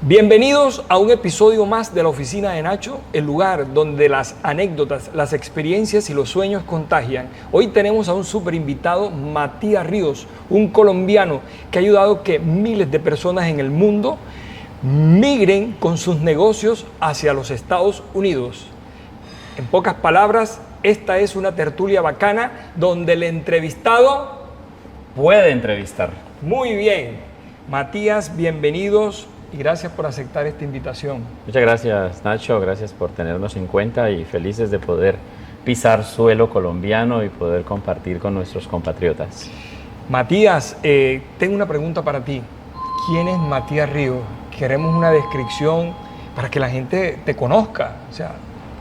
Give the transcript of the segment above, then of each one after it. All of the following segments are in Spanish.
Bienvenidos a un episodio más de la Oficina de Nacho, el lugar donde las anécdotas, las experiencias y los sueños contagian. Hoy tenemos a un súper invitado, Matías Ríos, un colombiano que ha ayudado a que miles de personas en el mundo migren con sus negocios hacia los Estados Unidos. En pocas palabras, esta es una tertulia bacana donde el entrevistado puede entrevistar. Muy bien. Matías, bienvenidos. Y gracias por aceptar esta invitación. Muchas gracias, Nacho, gracias por tenernos en cuenta y felices de poder pisar suelo colombiano y poder compartir con nuestros compatriotas. Matías, tengo una pregunta para ti. ¿Quién es Matías Ríos? Queremos una descripción para que la gente te conozca. O sea,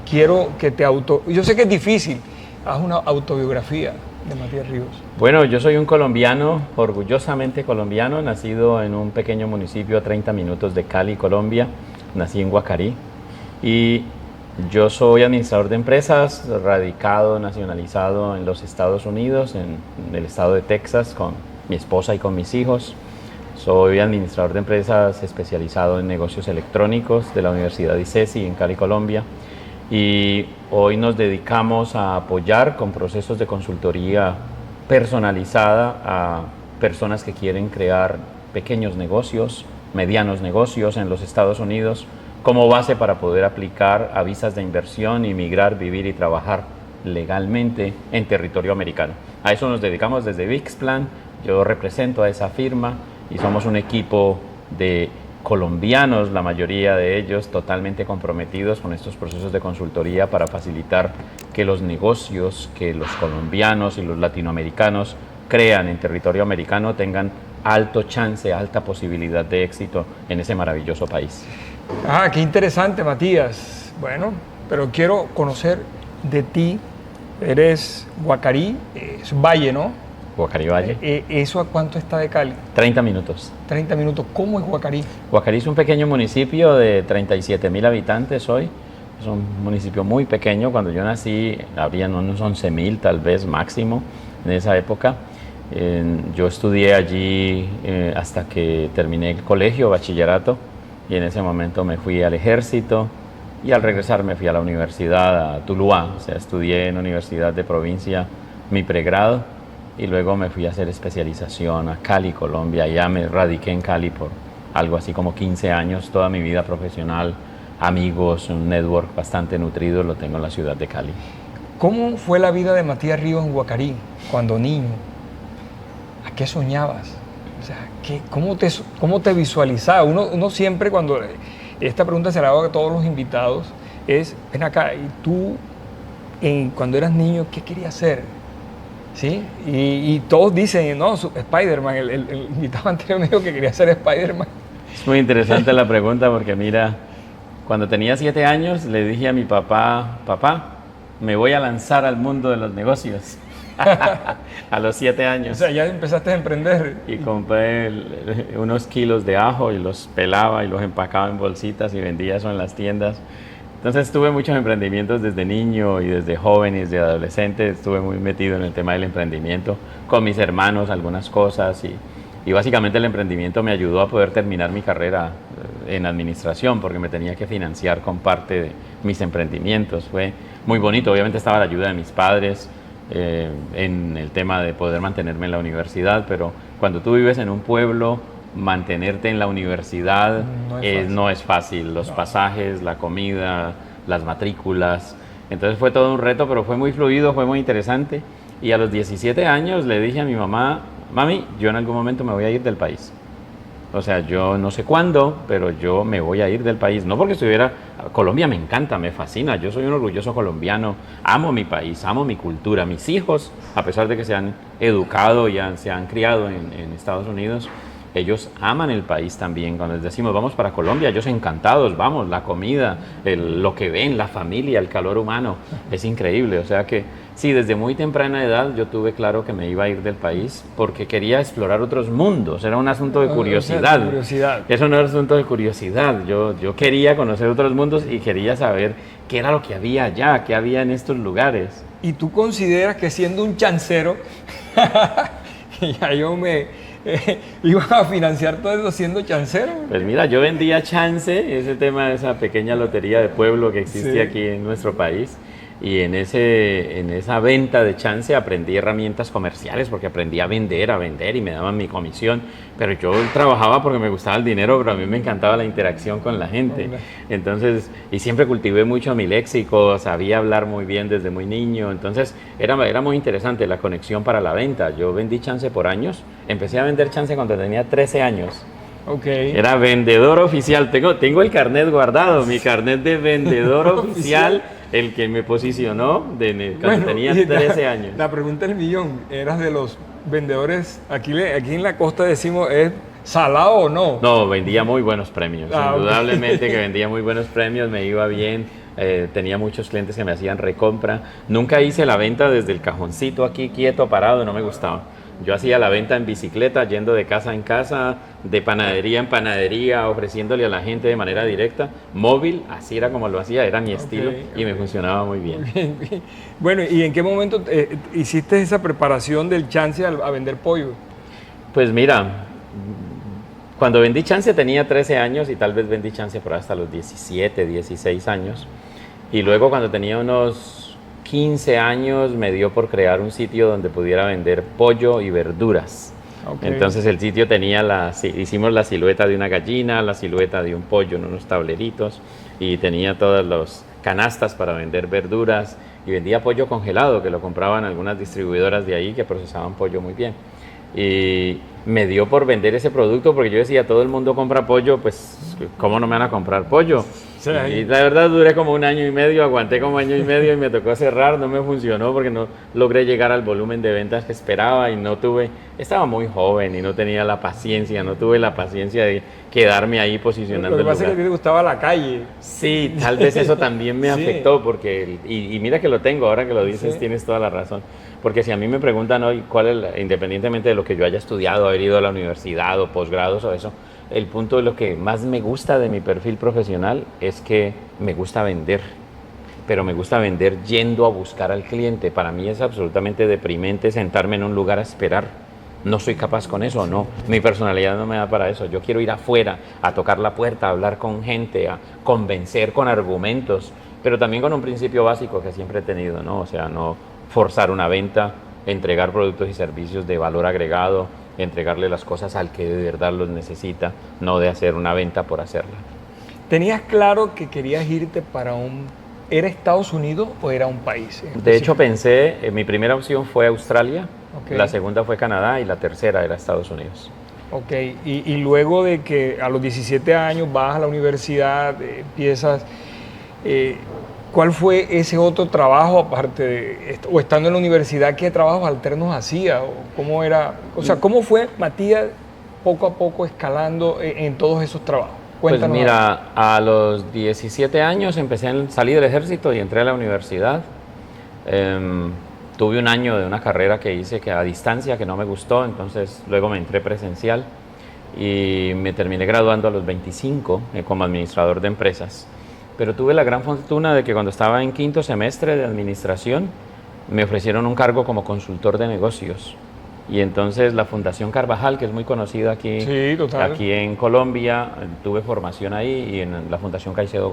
quiero que te Yo sé que es difícil, haz una autobiografía de Matías Ríos. Bueno, yo soy un colombiano, orgullosamente colombiano, nacido en un pequeño municipio a 30 minutos de Cali, Colombia. Nací en Guacarí y yo soy administrador de empresas, radicado, nacionalizado en los Estados Unidos, en el estado de Texas, con mi esposa y con mis hijos. Soy administrador de empresas especializado en negocios electrónicos de la Universidad ICESI en Cali, Colombia. Y hoy nos dedicamos a apoyar con procesos de consultoría personalizada a personas que quieren crear pequeños negocios, medianos negocios en los Estados Unidos como base para poder aplicar a visas de inversión, inmigrar, vivir y trabajar legalmente en territorio americano. A eso nos dedicamos desde VixPlan. Yo represento a esa firma y somos un equipo de colombianos, la mayoría de ellos totalmente comprometidos con estos procesos de consultoría para facilitar que los negocios que los colombianos y los latinoamericanos crean en territorio americano tengan alto chance, alta posibilidad de éxito en ese maravilloso país. Ah, qué interesante, Matías. Bueno, pero quiero conocer de ti. Eres Guacarí, es un valle, ¿no? Guacarí Valle. ¿Eso a cuánto está de Cali? 30 minutos. 30 minutos. ¿Cómo es Guacarí? Guacarí es un pequeño municipio de 37,000 habitantes hoy. Es un municipio muy pequeño. Cuando yo nací, habrían unos 11,000 tal vez máximo en esa época. Yo estudié allí hasta que terminé el colegio, bachillerato, y en ese momento me fui al ejército. Y al regresar me fui a la universidad, a Tuluá. O sea, estudié en la Universidad de Provincia mi pregrado. Y luego me fui a hacer especialización a Cali, Colombia. Ya me radiqué en Cali por algo así como 15 años. Toda mi vida profesional, amigos, un network bastante nutrido lo tengo en la ciudad de Cali. ¿Cómo fue la vida de Matías Ríos en Guacarí cuando niño? ¿A qué soñabas? O sea, ¿cómo te visualizabas? Uno siempre cuando... Esta pregunta se la hago a todos los invitados. Es, ven acá, ¿y tú cuando eras niño qué querías ser? ¿Sí? Y todos dicen, no, Spider-Man, el invitado anterior me dijo que quería ser Spider-Man. Es muy interesante la pregunta porque mira, cuando tenía 7 años le dije a mi papá, papá, me voy a lanzar al mundo de los negocios. A los 7 años. O sea, ya empezaste a emprender. Y compré unos kilos de ajo y los pelaba y los empacaba en bolsitas y vendía eso en las tiendas. Entonces tuve muchos emprendimientos desde niño y desde joven y desde adolescente. Estuve muy metido en el tema del emprendimiento con mis hermanos, algunas cosas. Y básicamente el emprendimiento me ayudó a poder terminar mi carrera en administración porque me tenía que financiar con parte de mis emprendimientos. Fue muy bonito. Obviamente estaba la ayuda de mis padres en el tema de poder mantenerme en la universidad. Pero cuando tú vives en un pueblo, mantenerte en la universidad no es fácil. Los pasajes, la comida, las matrículas. Entonces fue todo un reto, pero fue muy fluido, fue muy interesante. Y a los 17 años le dije a mi mamá, mami, yo en algún momento me voy a ir del país. O sea, yo no sé cuándo, pero yo me voy a ir del país. No porque estuviera... Colombia me encanta, me fascina. Yo soy un orgulloso colombiano. Amo mi país, amo mi cultura. Mis hijos, a pesar de que se han educado y se han criado en Estados Unidos, ellos aman el país también. Cuando les decimos vamos para Colombia, ellos encantados, vamos, la comida, lo que ven, la familia, el calor humano, es increíble. O sea que sí, desde muy temprana edad yo tuve claro que me iba a ir del país porque quería explorar otros mundos. Era un asunto de curiosidad. Es un asunto de curiosidad. Yo quería conocer otros mundos y quería saber qué era lo que había allá, qué había en estos lugares. ¿Y tú consideras que siendo un chancero, ya yo me ibas a financiar todo eso siendo chancero. Pues mira, yo vendía chance, ese tema de esa pequeña lotería de pueblo que existe Sí. aquí en nuestro país. Y en esa venta de chance aprendí herramientas comerciales porque aprendí a vender y me daban mi comisión. Pero yo trabajaba porque me gustaba el dinero, pero a mí me encantaba la interacción con la gente. Entonces, y siempre cultivé mucho mi léxico, sabía hablar muy bien desde muy niño. Entonces, era muy interesante la conexión para la venta. Yo vendí chance por años. Empecé a vender chance cuando tenía 13 años. Ok. Era vendedor oficial. Tengo el carnet guardado, mi carnet de vendedor oficial, el que me posicionó cuando tenía 13 años. La pregunta del millón, ¿eras de los vendedores? Aquí en la costa decimos, ¿es salado o no? No, vendía muy buenos premios. Ah, Indudablemente ok. que vendía muy buenos premios, me iba bien. Tenía muchos clientes que me hacían recompra. Nunca hice la venta desde el cajoncito aquí quieto, parado, no me gustaba. Yo hacía la venta en bicicleta, yendo de casa en casa, de panadería en panadería, ofreciéndole a la gente de manera directa, móvil, así era como lo hacía, era mi estilo y me funcionaba muy bien. Bien, bien. Bueno, ¿y en qué momento hiciste esa preparación del chance a vender pollo? Pues mira, cuando vendí chance tenía 13 años y tal vez vendí chance por hasta los 17, 16 años. Y luego cuando tenía unos 15 años me dio por crear un sitio donde pudiera vender pollo y verduras. Okay. Entonces el sitio tenía hicimos la silueta de una gallina, la silueta de un pollo en unos tableritos y tenía todas las canastas para vender verduras y vendía pollo congelado que lo compraban algunas distribuidoras de ahí que procesaban pollo muy bien. Y me dio por vender ese producto porque yo decía, todo el mundo compra pollo, pues ¿cómo no me van a comprar pollo? Sí. Y la verdad duré como un año y medio, aguanté como año y medio y me tocó cerrar, no me funcionó porque no logré llegar al volumen de ventas que esperaba y estaba muy joven y no tenía la paciencia, no tuve la paciencia de quedarme ahí posicionando Lo que el pasa es lugar. que a ti te gustaba la calle. Sí, tal vez eso también me Sí. afectó porque, y mira que lo tengo, ahora que lo dices Sí. tienes toda la razón. Porque si a mí me preguntan hoy independientemente de lo que yo haya estudiado, haber ido a la universidad o posgrados o eso, el punto de lo que más me gusta de mi perfil profesional es que me gusta vender, pero me gusta vender yendo a buscar al cliente. Para mí es absolutamente deprimente sentarme en un lugar a esperar. No soy capaz con eso, no. Mi personalidad no me da para eso. Yo quiero ir afuera, a tocar la puerta, a hablar con gente, a convencer con argumentos, pero también con un principio básico que siempre he tenido, ¿no? O sea, no forzar una venta, entregar productos y servicios de valor agregado, entregarle las cosas al que de verdad los necesita, no de hacer una venta por hacerla. ¿Tenías claro que querías irte para ¿Era Estados Unidos o era un país? De hecho pensé, mi primera opción fue Australia, Okay. La segunda fue Canadá y la tercera era Estados Unidos. Ok, y luego de que a los 17 años vas a la universidad, empiezas, ¿cuál fue ese otro trabajo aparte o estando en la universidad, qué trabajos alternos hacía? ¿O cómo era? O sea, ¿cómo fue Matías poco a poco escalando en todos esos trabajos? Pues mira, a los 17 años salí del ejército y entré a la universidad. Tuve un año de una carrera que hice a distancia que no me gustó, entonces luego me entré presencial y me terminé graduando a los 25 como administrador de empresas. Pero tuve la gran fortuna de que cuando estaba en quinto semestre de administración me ofrecieron un cargo como consultor de negocios. Y entonces la Fundación Carvajal, que es muy conocida aquí, sí, aquí en Colombia, tuve formación ahí, y en la Fundación Caicedo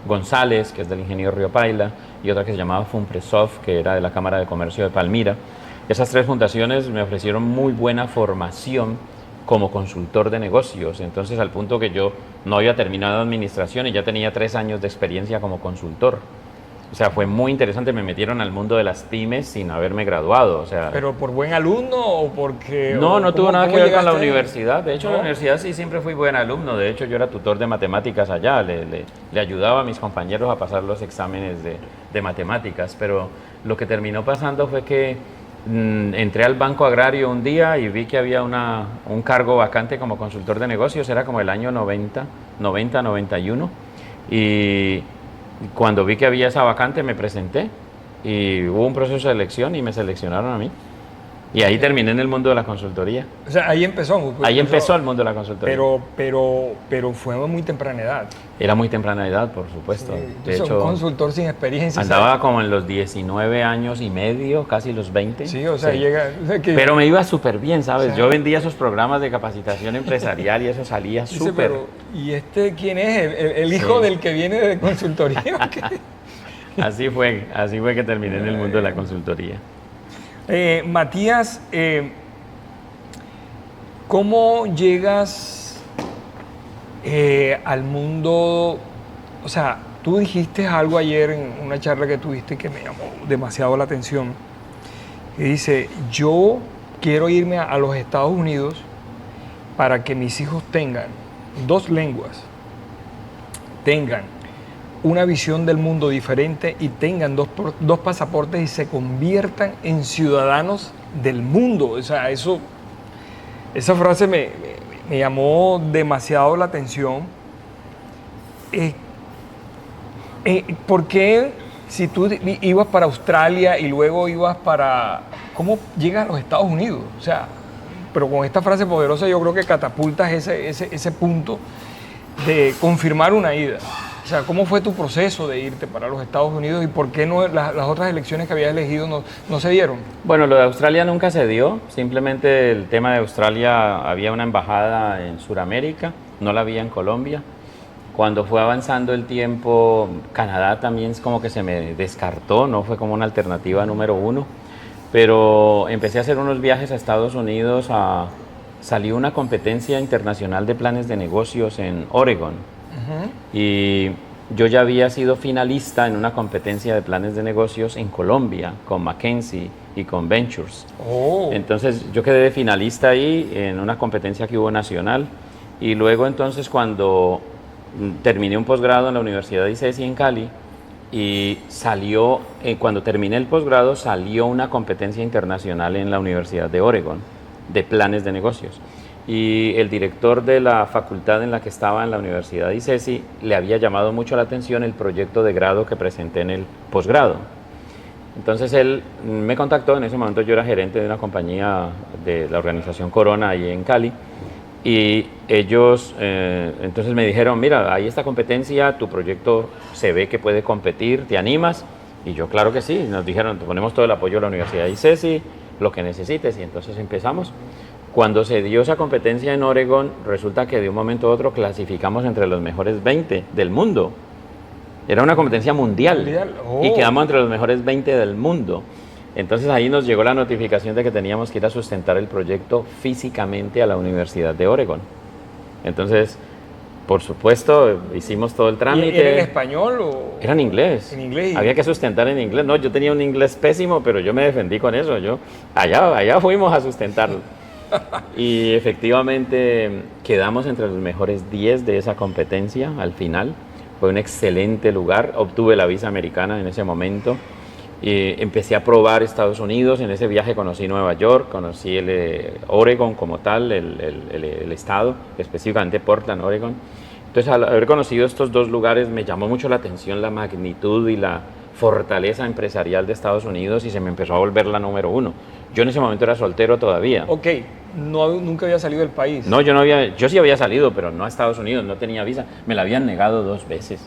González, que es del ingeniero Río Paila, y otra que se llamaba Funpresoft, que era de la Cámara de Comercio de Palmira. Esas tres fundaciones me ofrecieron muy buena formación como consultor de negocios, entonces al punto que yo no había terminado administración y ya tenía 3 años de experiencia como consultor. O sea, fue muy interesante, me metieron al mundo de las pymes sin haberme graduado, o sea... ¿Pero por buen alumno o porque...? No tuvo nada que ver con la llegaste? universidad. De hecho, ¿No? en la universidad sí siempre fui buen alumno. De hecho, yo era tutor de matemáticas allá. Le ayudaba a mis compañeros a pasar los exámenes de matemáticas. Pero lo que terminó pasando fue que entré al Banco Agrario un día y vi que había un cargo vacante como consultor de negocios. Era como el año 91. Y cuando vi que había esa vacante me presenté y hubo un proceso de selección y me seleccionaron a mí. Y ahí terminé en el mundo de la consultoría. O sea, ahí empezó. Ahí empezó el mundo de la consultoría. Pero fue a muy temprana edad. Era muy temprana edad, por supuesto. Sí, De hecho, un consultor sin experiencia. Andaba ¿sabes? como en los 19 años y medio, casi los 20. Sí, o sea, Sí. llega... o sea, que, Pero me iba súper bien, ¿sabes? Sí. Yo vendía esos programas de capacitación empresarial y eso salía dice, súper. pero, ¿y este quién es? ¿El hijo Sí. del que viene de consultoría? ¿O qué? Así fue que terminé en el mundo de la consultoría. Matías, ¿cómo llegas al mundo? O sea, tú dijiste algo ayer en una charla que tuviste que me llamó demasiado la atención. Y dice, yo quiero irme a los Estados Unidos para que mis hijos tengan 2 lenguas, tengan una visión del mundo diferente y tengan dos pasaportes y se conviertan en ciudadanos del mundo. O sea, esa frase me llamó demasiado la atención. ¿Por qué si tú ibas para Australia y luego ibas para... ¿Cómo llegas a los Estados Unidos? O sea, pero con esta frase poderosa yo creo que catapultas ese punto de confirmar una ida. O sea, ¿cómo fue tu proceso de irte para los Estados Unidos y por qué no las otras elecciones que habías elegido no se dieron? Bueno, lo de Australia nunca se dio. Simplemente el tema de Australia, había una embajada en Sudamérica, no la había en Colombia. Cuando fue avanzando el tiempo, Canadá también es como que se me descartó, no fue como una alternativa número 1. Pero empecé a hacer unos viajes a Estados Unidos, salió una competencia internacional de planes de negocios en Oregon. Y yo ya había sido finalista en una competencia de planes de negocios en Colombia con McKinsey y con Ventures. Oh. Entonces yo quedé de finalista ahí en una competencia que hubo nacional y luego entonces cuando terminé un posgrado en la Universidad de ICESI en Cali y salió, cuando terminé el posgrado salió una competencia internacional en la Universidad de Oregon de planes de negocios. Y el director de la facultad en la que estaba en la Universidad de ICESI le había llamado mucho la atención el proyecto de grado que presenté en el posgrado. Entonces él me contactó, en ese momento yo era gerente de una compañía de la organización Corona ahí en Cali, y ellos entonces me dijeron, mira, hay esta competencia, tu proyecto se ve que puede competir, ¿te animas? Y yo, claro que sí, nos dijeron, te ponemos todo el apoyo a la Universidad de ICESI, lo que necesites, y entonces empezamos. Cuando se dio esa competencia en Oregon, resulta que de un momento a otro clasificamos entre los mejores 20 del mundo. Era una competencia mundial. Oh. Y quedamos entre los mejores 20 del mundo. Entonces ahí nos llegó la notificación de que teníamos que ir a sustentar el proyecto físicamente a la Universidad de Oregon. Entonces, por supuesto, hicimos todo el trámite. ¿Y era en español o...? Era en inglés. En inglés. Había que sustentar en inglés. No, yo tenía un inglés pésimo, pero yo me defendí con eso. Allá fuimos a sustentarlo. Y efectivamente quedamos entre los mejores 10 de esa competencia al final. Fue un excelente lugar. Obtuve la visa americana en ese momento. Empecé a probar Estados Unidos. En ese viaje conocí Nueva York, conocí Oregon como tal, el estado, específicamente Portland, Oregon. Entonces, al haber conocido estos 2 lugares, me llamó mucho la atención la magnitud y la fortaleza empresarial de Estados Unidos y se me empezó a volver la número 1. Yo en ese momento era soltero todavía. Ok, nunca había salido del país. No, yo sí había salido, pero no a Estados Unidos, no tenía visa. Me la habían negado 2 veces.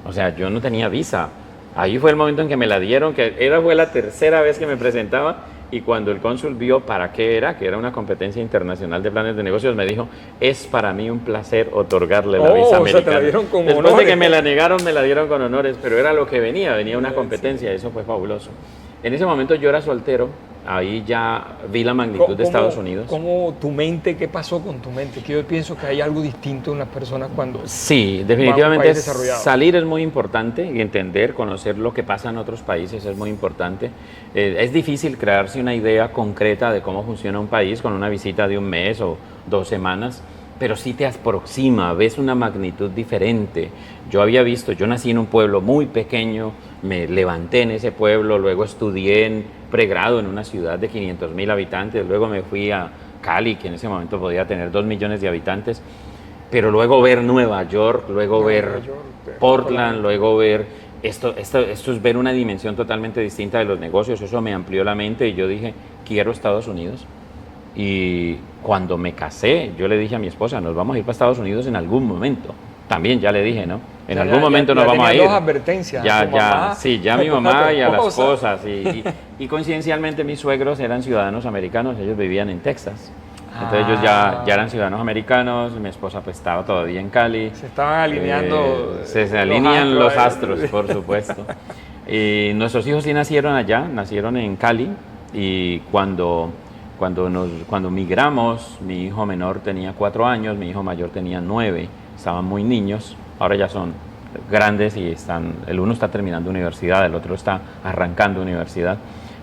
O sea, yo no tenía visa. Ahí fue el momento en que me la dieron, fue la tercera vez que me presentaba, y cuando el cónsul vio para qué era, que era una competencia internacional de planes de negocios, me dijo, es para mí un placer otorgarle la visa americana. O sea, te la dieron con Después honores. de que me la negaron, me la dieron con honores, pero era lo que venía una competencia, eso fue fabuloso. En ese momento yo era soltero, ahí ya vi la magnitud de Estados Unidos. ¿Cómo tu mente, qué pasó con tu mente? Que yo pienso que hay algo distinto en las personas cuando... Sí, va a un definitivamente país desarrollado. salir es muy importante y entender, conocer lo que pasa en otros países es muy importante. Es difícil crearse una idea concreta de cómo funciona un país con una visita de un mes o 2 semanas, pero sí te aproxima, ves una magnitud diferente. Yo nací en un pueblo muy pequeño, me levanté en ese pueblo, luego estudié en pregrado en una ciudad de 500,000 habitantes, luego me fui a Cali, que en ese momento podía tener 2 millones de habitantes, pero luego ver Nueva York, luego ver Portland, luego ver esto es ver una dimensión totalmente distinta de los negocios. Eso me amplió la mente y yo dije, quiero Estados Unidos. Y cuando me casé, yo le dije a mi esposa, nos vamos a ir para Estados Unidos en algún momento. También ya le dije, ¿no? En algún momento nos vamos a ir. Dos advertencias. Ya a mi mamá y a las esposas. Y coincidencialmente mis suegros eran ciudadanos americanos, ellos vivían en Texas. Entonces ellos ya eran ciudadanos americanos, mi esposa pues estaba todavía en Cali. Se estaban alineando. Se alinean los astros, por supuesto. Y nuestros hijos sí nacieron allá, nacieron en Cali. Y cuando migramos, mi hijo menor tenía 4 años, mi hijo mayor tenía 9, estaban muy niños, ahora ya son grandes y el uno está terminando universidad, el otro está arrancando universidad.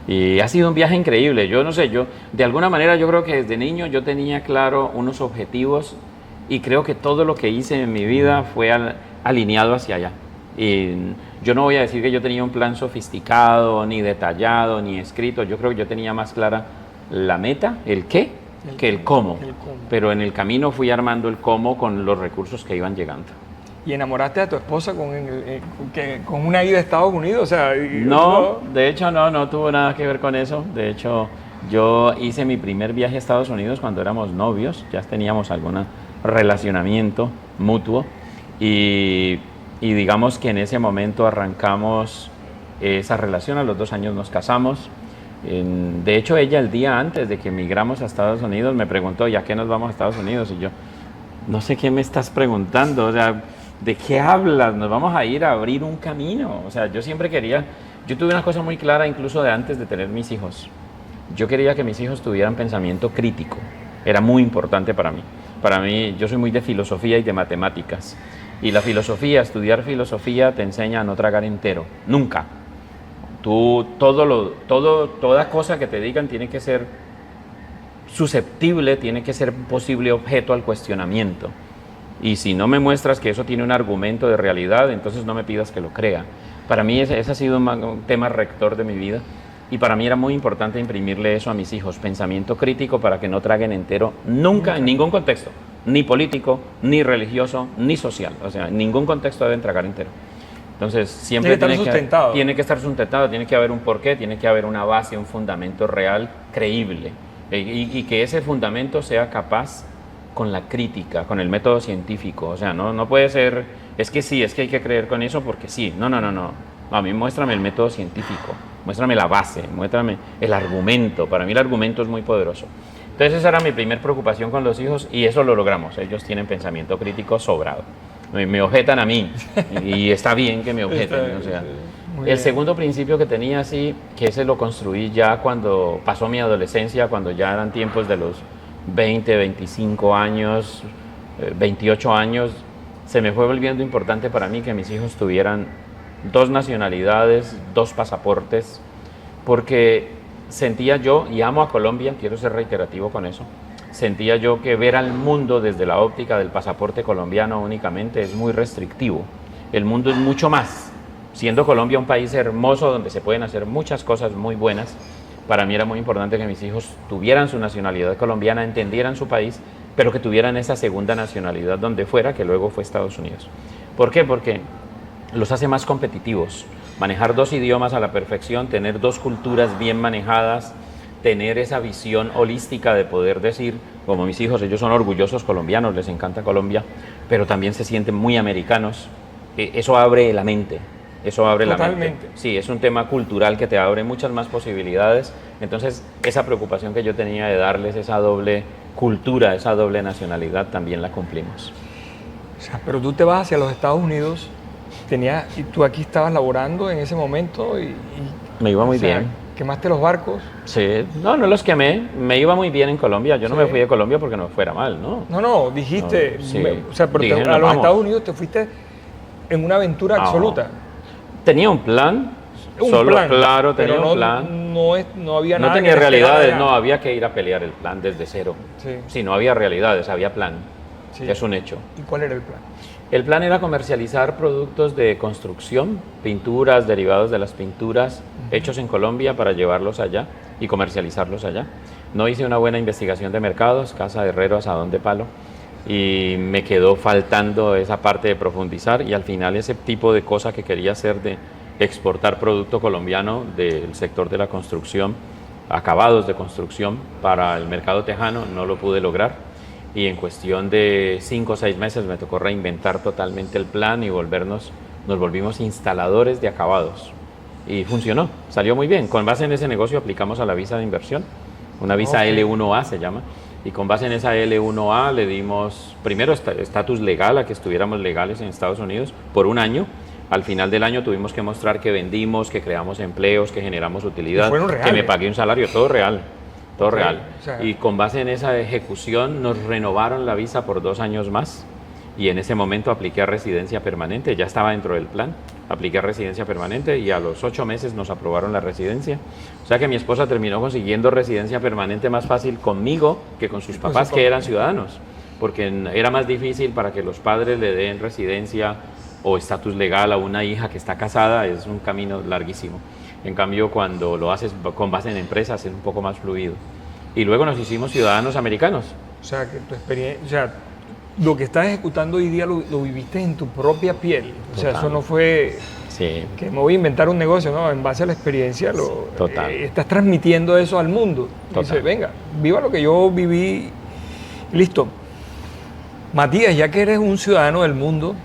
Y ha sido un viaje increíble. Yo no sé, de alguna manera yo creo que desde niño yo tenía claro unos objetivos y creo que todo lo que hice en mi vida fue alineado hacia allá. Y yo no voy a decir que yo tenía un plan sofisticado, ni detallado, ni escrito. Yo creo que yo tenía más clara la meta, el qué, que el cómo. Pero en el camino fui armando el cómo con los recursos que iban llegando. ¿Y enamoraste a tu esposa con una ida a Estados Unidos? O sea, no, de hecho no tuvo nada que ver con eso. De hecho, yo hice mi primer viaje a Estados Unidos cuando éramos novios, ya teníamos algún relacionamiento mutuo y digamos que en ese momento arrancamos esa relación, a los 2 años nos casamos. De hecho, ella el día antes de que emigramos a Estados Unidos me preguntó, ¿ya qué nos vamos a Estados Unidos? Y yo, no sé qué me estás preguntando, o sea, ¿de qué hablas? Nos vamos a ir a abrir un camino. O sea, yo tuve una cosa muy clara incluso de antes de tener mis hijos. Yo quería que mis hijos tuvieran pensamiento crítico. Era muy importante para mí. Para mí, yo soy muy de filosofía y de matemáticas. Y la filosofía, estudiar filosofía te enseña a no tragar entero. Nunca. Toda cosa que te digan tiene que ser susceptible, tiene que ser posible objeto al cuestionamiento. Y si no me muestras que eso tiene un argumento de realidad, entonces no me pidas que lo crea. Para mí ese ha sido un tema rector de mi vida y para mí era muy importante imprimirle eso a mis hijos, pensamiento crítico para que no traguen entero nunca, en ningún contexto, ni político, ni religioso, ni social. O sea, en ningún contexto deben tragar entero. Entonces siempre tiene que estar sustentado, tiene que haber un porqué, tiene que haber una base, un fundamento real, creíble. Y que ese fundamento sea capaz con la crítica, con el método científico. O sea, no puede ser, es que hay que creer con eso porque sí. No. A mí muéstrame el método científico, muéstrame la base, muéstrame el argumento. Para mí el argumento es muy poderoso. Entonces esa era mi primer preocupación con los hijos y eso lo logramos. Ellos tienen pensamiento crítico sobrado. Me objetan a mí y está bien que me objeten. O sea, el segundo principio que tenía así, que ese lo construí ya cuando pasó mi adolescencia, cuando ya eran tiempos de los 20, 25 años, 28 años, se me fue volviendo importante para mí que mis hijos tuvieran 2 nacionalidades, 2 pasaportes, porque sentía yo, y amo a Colombia, quiero ser reiterativo con eso, sentía yo que ver al mundo desde la óptica del pasaporte colombiano únicamente es muy restrictivo. El mundo es mucho más. Siendo Colombia un país hermoso donde se pueden hacer muchas cosas muy buenas, para mí era muy importante que mis hijos tuvieran su nacionalidad colombiana, entendieran su país, pero que tuvieran esa segunda nacionalidad donde fuera, que luego fue Estados Unidos. ¿Por qué? Porque los hace más competitivos. Manejar 2 idiomas a la perfección, tener 2 culturas bien manejadas, tener esa visión holística de poder decir, como mis hijos, ellos son orgullosos colombianos, les encanta Colombia, pero también se sienten muy americanos. Eso abre la mente. Eso abre Totalmente. la mente. Sí, es un tema cultural que te abre muchas más posibilidades. Entonces, esa preocupación que yo tenía de darles esa doble cultura, esa doble nacionalidad, también la cumplimos. O sea, pero tú te vas hacia los Estados Unidos, y tú aquí estabas laborando en ese momento y me iba muy bien. ¿Quemaste los barcos? Sí, no los quemé, me iba muy bien en Colombia. Yo no me fui de Colombia porque no fuera mal, ¿no? No, dijiste, no, sí. O sea, pero a los Estados Unidos te fuiste en una aventura absoluta. Tenía un plan, claro, tenía un plan. No había nada. No tenía realidades, no, había que ir a pelear el plan desde cero. Sí, no había realidades, había plan, que es un hecho. ¿Y cuál era el plan? El plan era comercializar productos de construcción, pinturas, derivados de las pinturas, hechos en Colombia para llevarlos allá y comercializarlos allá. No hice una buena investigación de mercados, casa de herrero, asadón de palo. y me quedó faltando esa parte de profundizar, y al final ese tipo de cosa que quería hacer de exportar producto colombiano del sector de la construcción, acabados de construcción para el mercado tejano, no lo pude lograr, y en cuestión de 5 o 6 meses me tocó reinventar totalmente el plan y nos volvimos instaladores de acabados, y funcionó, salió muy bien. Con base en ese negocio aplicamos a la visa de inversión, una visa L1A se llama, y con base en esa L1A le dimos primero estatus legal, a que estuviéramos legales en Estados Unidos por un año. Al final del año tuvimos que mostrar que vendimos, que creamos empleos, que generamos utilidad, que me pagué un salario, todo real, todo real. O sea, y con base en esa ejecución nos renovaron la visa por 2 años más, y en ese momento apliqué a residencia permanente, ya estaba dentro del plan, apliqué a residencia permanente y a los 8 meses nos aprobaron la residencia. O sea que mi esposa terminó consiguiendo residencia permanente más fácil conmigo que con sus papás, que eran ciudadanos, porque era más difícil para que los padres le den residencia o estatus legal a una hija que está casada, es un camino larguísimo. En cambio, cuando lo haces con base en empresas, es un poco más fluido. Y luego nos hicimos ciudadanos americanos. O sea, que tu experiencia, o sea, lo que estás ejecutando hoy día lo viviste en tu propia piel. O sea, eso no fue que me voy a inventar un negocio, ¿no? En base a la experiencia, estás transmitiendo eso al mundo. Dice, venga, viva lo que yo viví. Listo. Matías, ya que eres un ciudadano del mundo,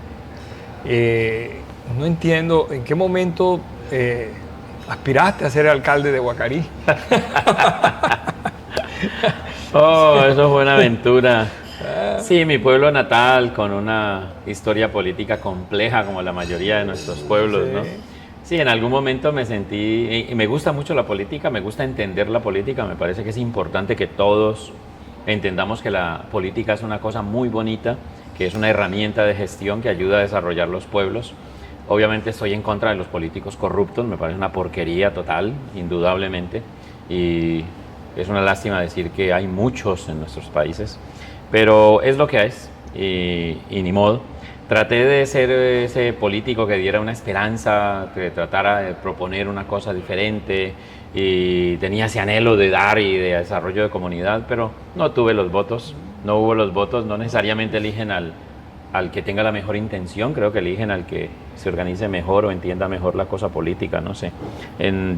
no entiendo en qué momento aspiraste a ser alcalde de Guacarí. Oh, eso fue una aventura. Sí, mi pueblo natal, con una historia política compleja como la mayoría de nuestros pueblos, ¿no? Sí, en algún momento me sentí, y me gusta mucho la política, me gusta entender la política, me parece que es importante que todos entendamos que la política es una cosa muy bonita, que es una herramienta de gestión que ayuda a desarrollar los pueblos. Obviamente estoy en contra de los políticos corruptos, me parece una porquería total, indudablemente, y es una lástima decir que hay muchos en nuestros países, pero es lo que es, y ni modo. Traté de ser ese político que diera una esperanza, que tratara de proponer una cosa diferente, y tenía ese anhelo de dar y de desarrollo de comunidad, pero no tuve los votos, no hubo los votos, no necesariamente eligen al que tenga la mejor intención, creo que eligen al que se organice mejor o entienda mejor la cosa política, no sé.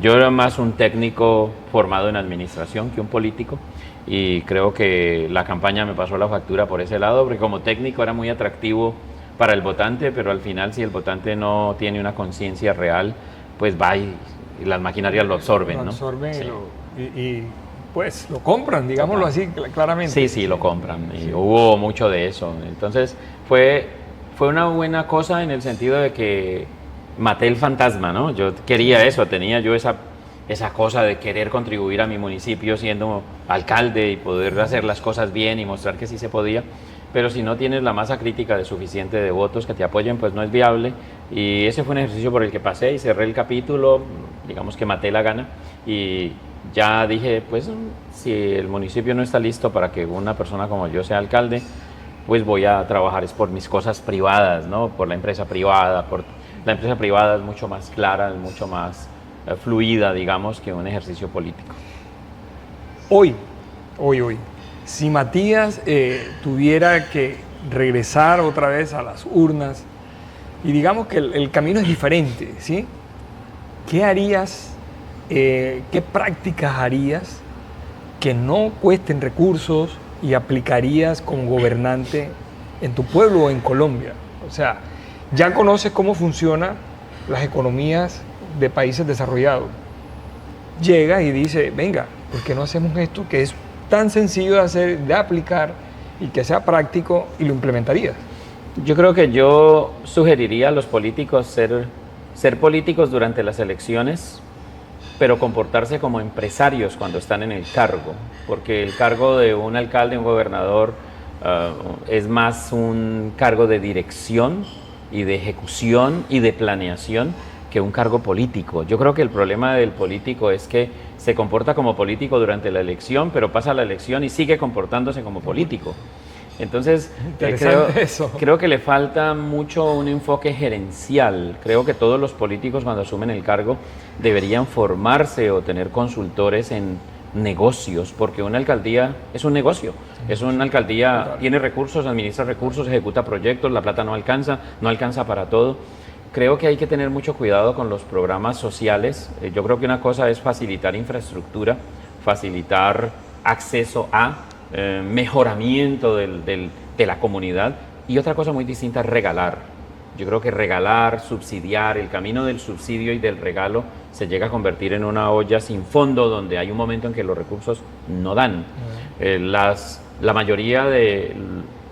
Yo era más un técnico formado en administración que un político, y creo que la campaña me pasó la factura por ese lado, porque como técnico era muy atractivo para el votante, pero al final si el votante no tiene una conciencia real, pues va y las maquinarias lo absorben, ¿no? Lo absorben, sí. y pues lo compran, digámoslo así claramente. Sí, lo compran, y hubo mucho de eso. Entonces fue una buena cosa en el sentido de que maté el fantasma, ¿no? Yo quería eso, tenía yo esa cosa de querer contribuir a mi municipio siendo alcalde y poder hacer las cosas bien y mostrar que sí se podía, pero si no tienes la masa crítica de suficiente de votos que te apoyen, pues no es viable, y ese fue un ejercicio por el que pasé y cerré el capítulo, digamos que maté la gana, y ya dije, pues si el municipio no está listo para que una persona como yo sea alcalde, pues voy a trabajar es por mis cosas privadas, ¿no? Por la empresa privada, la empresa privada es mucho más clara, es mucho más fluida, digamos, que un ejercicio político. Hoy, si Matías tuviera que regresar otra vez a las urnas, y digamos que el camino es diferente, ¿sí? ¿Qué harías, qué prácticas harías que no cuesten recursos y aplicarías como gobernante en tu pueblo o en Colombia? O sea, ya conoces cómo funcionan las economías de países desarrollados. Llega y dice, venga, ¿por qué no hacemos esto que es tan sencillo de hacer, de aplicar y que sea práctico, y lo implementarías? Yo creo que yo sugeriría a los políticos ser políticos durante las elecciones, pero comportarse como empresarios cuando están en el cargo, porque el cargo de un alcalde, un gobernador, es más un cargo de dirección y de ejecución y de planeación que un cargo político. Yo creo que el problema del político es que se comporta como político durante la elección, pero pasa la elección y sigue comportándose como político. Entonces, creo que le falta mucho un enfoque gerencial. Creo que todos los políticos, cuando asumen el cargo, deberían formarse o tener consultores en negocios, porque una alcaldía es un negocio, es una alcaldía, Total. tiene recursos, administra recursos, ejecuta proyectos, la plata no alcanza para todo. Creo que hay que tener mucho cuidado con los programas sociales. Yo creo que una cosa es facilitar infraestructura, facilitar acceso a mejoramiento de la comunidad, y otra cosa muy distinta es regalar. Yo creo que regalar, subsidiar, el camino del subsidio y del regalo se llega a convertir en una olla sin fondo, donde hay un momento en que los recursos no dan. La mayoría de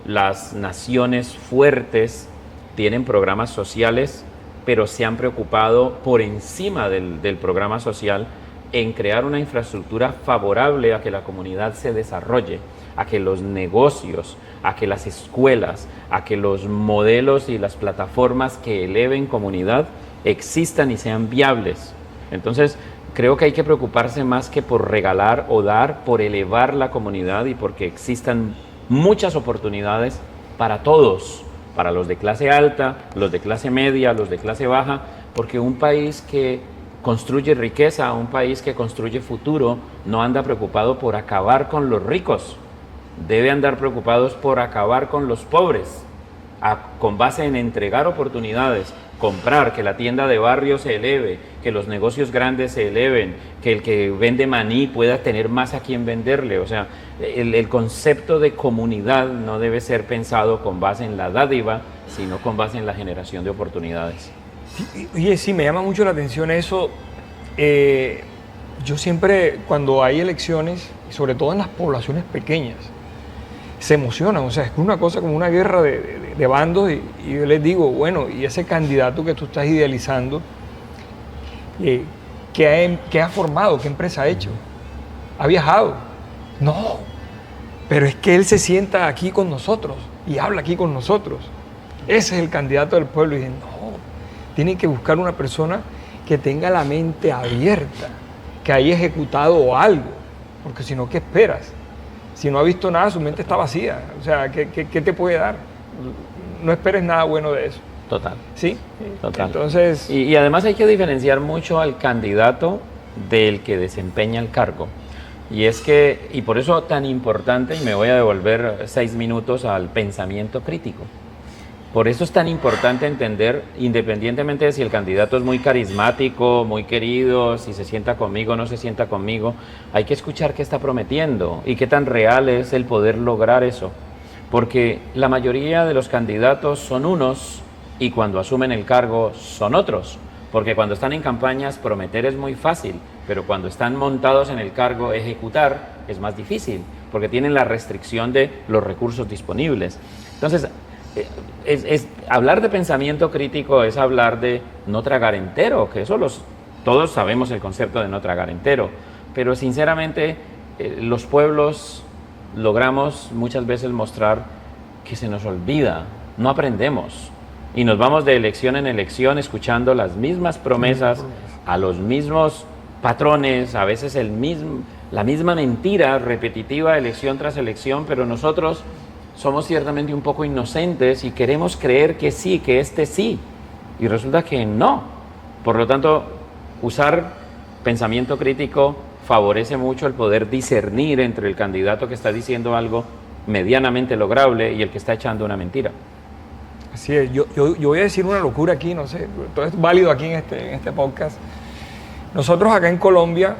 las naciones fuertes tienen programas sociales, pero se han preocupado por encima del programa social en crear una infraestructura favorable a que la comunidad se desarrolle, a que los negocios, a que las escuelas, a que los modelos y las plataformas que eleven comunidad existan y sean viables. Entonces, creo que hay que preocuparse más que por regalar o dar, por elevar la comunidad y porque existan muchas oportunidades para todos, para los de clase alta, los de clase media, los de clase baja, porque un país que construye riqueza, un país que construye futuro, no anda preocupado por acabar con los ricos, debe andar preocupados por acabar con los pobres, con base en entregar oportunidades, comprar, que la tienda de barrio se eleve, que los negocios grandes se eleven, que el que vende maní pueda tener más a quien venderle. O sea, el concepto de comunidad no debe ser pensado con base en la dádiva, sino con base en la generación de oportunidades. Oye, sí, me llama mucho la atención eso. Yo siempre, cuando hay elecciones, sobre todo en las poblaciones pequeñas, se emocionan. O sea, es una cosa como una guerra de bandos, y yo les digo, bueno, y ese candidato que tú estás idealizando, ¿qué ha formado? ¿Qué empresa ha hecho? ¿Ha viajado? No, pero es que él se sienta aquí con nosotros y habla aquí con nosotros. Ese es el candidato del pueblo. Y dicen, no, tienen que buscar una persona que tenga la mente abierta, que haya ejecutado algo, porque si no, ¿qué esperas? Si no ha visto nada, su mente está vacía. O sea, ¿qué te puede dar? No esperes nada bueno de eso. Total. ¿Sí? Total. Entonces, y además hay que diferenciar mucho al candidato del que desempeña el cargo. Y es que, y por eso tan importante, y me voy a devolver 6 minutos al pensamiento crítico. Por eso es tan importante entender, independientemente de si el candidato es muy carismático, muy querido, si se sienta conmigo o no se sienta conmigo, hay que escuchar qué está prometiendo y qué tan real es el poder lograr eso. Porque la mayoría de los candidatos son unos y cuando asumen el cargo son otros. Porque cuando están en campañas prometer es muy fácil, pero cuando están montados en el cargo ejecutar es más difícil, porque tienen la restricción de los recursos disponibles. Entonces, hablar de pensamiento crítico es hablar de no tragar entero, que eso todos sabemos el concepto de no tragar entero, pero sinceramente los pueblos logramos muchas veces mostrar que se nos olvida, no aprendemos y nos vamos de elección en elección escuchando las mismas promesas, a los mismos patrones, a veces la misma mentira repetitiva elección tras elección, pero nosotros somos ciertamente un poco inocentes y queremos creer que sí, que sí, y resulta que no. Por lo tanto, usar pensamiento crítico favorece mucho el poder discernir entre el candidato que está diciendo algo medianamente lograble y el que está echando una mentira. así es. Yo voy a decir una locura aquí, no sé, todo es válido aquí en este podcast. Nosotros acá en Colombia,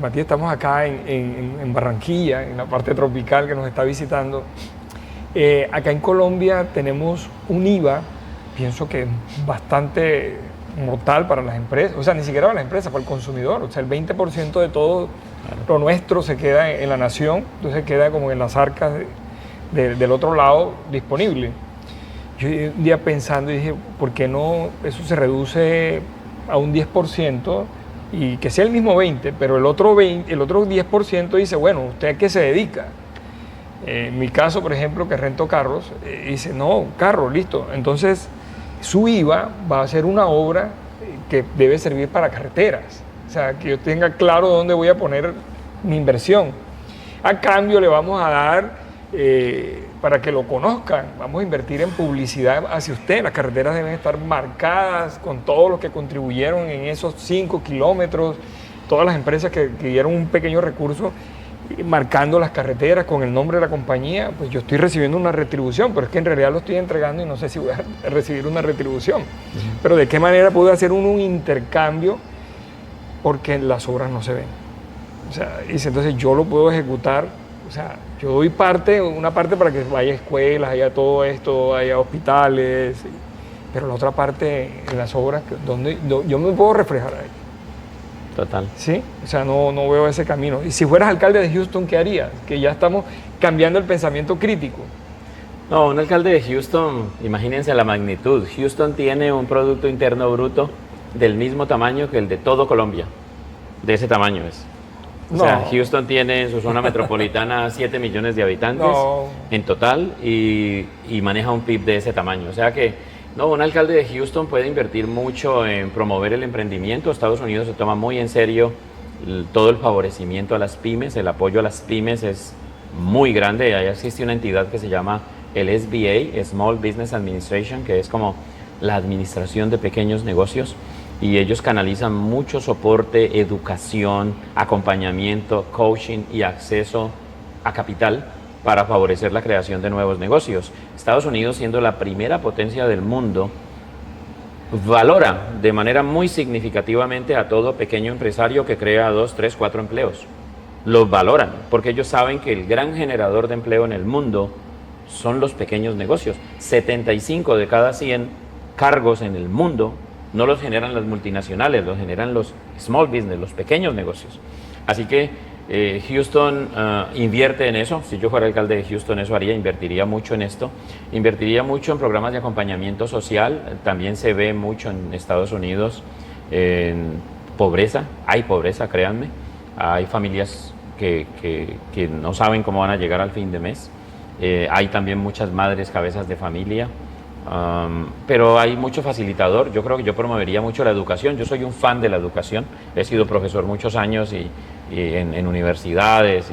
Matías, estamos acá en Barranquilla, en la parte tropical que nos está visitando. Acá en Colombia tenemos un IVA, pienso que bastante mortal para las empresas, o sea, ni siquiera para las empresas, para el consumidor. O sea, el 20% de todo lo nuestro se queda en la nación, entonces queda como en las arcas del otro lado disponible. Yo un día pensando y dije, ¿por qué no eso se reduce a un 10%? Y que sea el mismo 20%, pero el otro 10% dice, bueno, ¿usted a qué se dedica? En mi caso, por ejemplo, que rento carros, dice, no, carro, listo. Entonces, su IVA va a ser una obra que debe servir para carreteras. O sea, que yo tenga claro dónde voy a poner mi inversión. A cambio, le vamos a dar, para que lo conozcan, vamos a invertir en publicidad hacia usted. Las carreteras deben estar marcadas con todos los que contribuyeron en esos 5 kilómetros todas las empresas que dieron un pequeño recurso marcando las carreteras con el nombre de la compañía, pues yo estoy recibiendo una retribución, pero es que en realidad lo estoy entregando y no sé si voy a recibir una retribución. Pero de qué manera puedo hacer un intercambio porque las obras no se ven. O sea, dice, entonces yo lo puedo ejecutar, o sea, yo doy una parte para que vaya a escuelas, haya todo esto, haya hospitales, pero la otra parte en las obras donde yo me puedo reflejar ahí. Total. Sí, o sea, no veo ese camino. Y si fueras alcalde de Houston, ¿qué harías? Que ya estamos cambiando el pensamiento crítico. No, un alcalde de Houston, imagínense la magnitud. Houston tiene un Producto Interno Bruto del mismo tamaño que el de todo Colombia. De ese tamaño es. O sea, Houston tiene en su zona metropolitana 7 millones de habitantes en total y maneja un PIB de ese tamaño. O sea que no, un alcalde de Houston puede invertir mucho en promover el emprendimiento. Estados Unidos se toma muy en serio todo el favorecimiento a las pymes, el apoyo a las pymes es muy grande. Ahí existe una entidad que se llama el SBA, Small Business Administration, que es como la administración de pequeños negocios, y ellos canalizan mucho soporte, educación, acompañamiento, coaching y acceso a capital para favorecer la creación de nuevos negocios. Estados Unidos, siendo la primera potencia del mundo, valora de manera muy significativamente a todo pequeño empresario que crea 2, 3, 4 empleos. Los valoran porque ellos saben que el gran generador de empleo en el mundo son los pequeños negocios. 75 de cada 100 cargos en el mundo no los generan las multinacionales, los generan los small business, los pequeños negocios. Así que Houston invierte en eso. Si yo fuera alcalde de Houston, eso haría, invertiría mucho en esto. Invertiría mucho en programas de acompañamiento social. También se ve mucho en Estados Unidos en pobreza. Hay pobreza, créanme. Hay familias que no saben cómo van a llegar al fin de mes. Hay también muchas madres cabezas de familia. Pero hay mucho facilitador. Yo creo que yo promovería mucho la educación. Yo soy un fan de la educación. He sido profesor muchos años y en universidades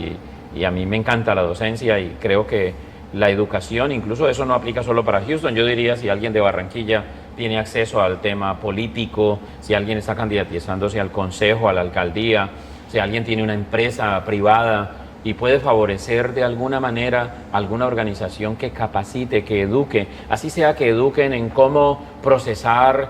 y a mí me encanta la docencia y creo que la educación, incluso eso no aplica solo para Houston. Yo diría, si alguien de Barranquilla tiene acceso al tema político, si alguien está candidatizándose al consejo, a la alcaldía, si alguien tiene una empresa privada y puede favorecer de alguna manera alguna organización que capacite, que eduque, así sea que eduquen en cómo procesar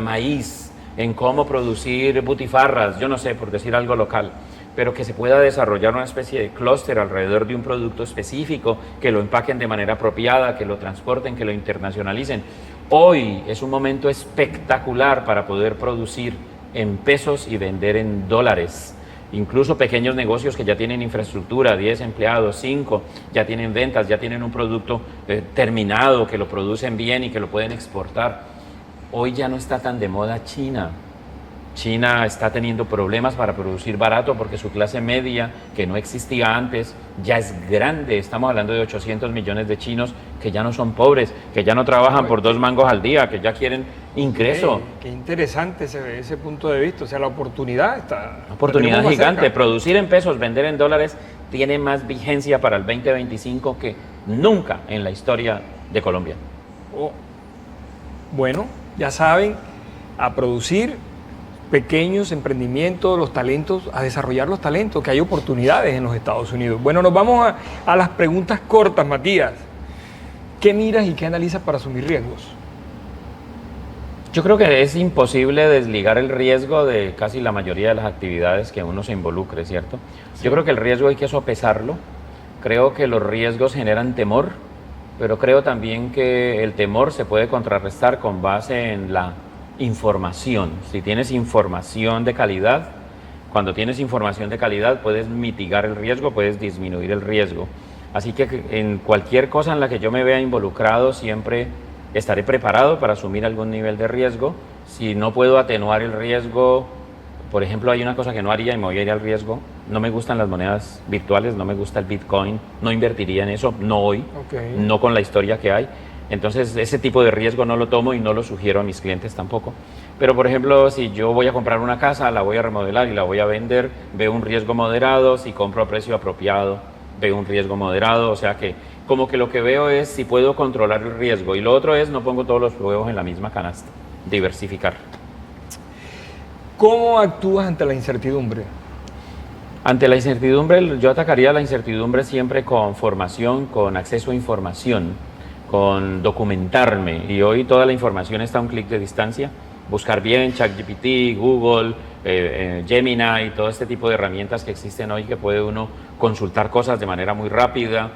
maíz, en cómo producir butifarras, yo no sé, por decir algo local, pero que se pueda desarrollar una especie de clúster alrededor de un producto específico, que lo empaquen de manera apropiada, que lo transporten, que lo internacionalicen. Hoy es un momento espectacular para poder producir en pesos y vender en dólares. Incluso pequeños negocios que ya tienen infraestructura, 10 empleados, 5, ya tienen ventas, ya tienen un producto terminado, que lo producen bien y que lo pueden exportar. Hoy ya no está tan de moda China. China está teniendo problemas para producir barato porque su clase media, que no existía antes, ya es grande. Estamos hablando de 800 millones de chinos que ya no son pobres, que ya no trabajan por 2 mangos al día, que ya quieren ingreso. Qué interesante ese punto de vista. O sea, la oportunidad está... Una oportunidad gigante. Producir en pesos, vender en dólares, tiene más vigencia para el 2025 que nunca en la historia de Colombia. Bueno, ya saben, a producir pequeños emprendimientos, los talentos, a desarrollar los talentos, que hay oportunidades en los Estados Unidos. Bueno, nos vamos a las preguntas cortas, Matías. ¿Qué miras y qué analizas para asumir riesgos? Yo creo que es imposible desligar el riesgo de casi la mayoría de las actividades que uno se involucre, ¿cierto? Sí. Yo creo que el riesgo hay que sopesarlo. Creo que los riesgos generan temor, pero creo también que el temor se puede contrarrestar con base en la información. Si tienes información de calidad, cuando tienes información de calidad puedes mitigar el riesgo, puedes disminuir el riesgo. Así que en cualquier cosa en la que yo me vea involucrado siempre estaré preparado para asumir algún nivel de riesgo. Si no puedo atenuar el riesgo, por ejemplo, hay una cosa que no haría y me voy a ir al riesgo. No me gustan las monedas virtuales, no me gusta el Bitcoin, no invertiría en eso, no hoy, no con la historia que hay. Entonces, ese tipo de riesgo no lo tomo y no lo sugiero a mis clientes tampoco. Pero, por ejemplo, si yo voy a comprar una casa, la voy a remodelar y la voy a vender, veo un riesgo moderado. Si compro a precio apropiado, veo un riesgo moderado. O sea que, como que lo que veo es si puedo controlar el riesgo. Y lo otro es, no pongo todos los huevos en la misma canasta. Diversificar. ¿Cómo actúas ante la incertidumbre? Ante la incertidumbre, yo atacaría la incertidumbre siempre con formación, con acceso a información, con documentarme. Y hoy toda la información está a un clic de distancia. Buscar bien ChatGPT, Google, Gemini, todo este tipo de herramientas que existen hoy que puede uno consultar cosas de manera muy rápida.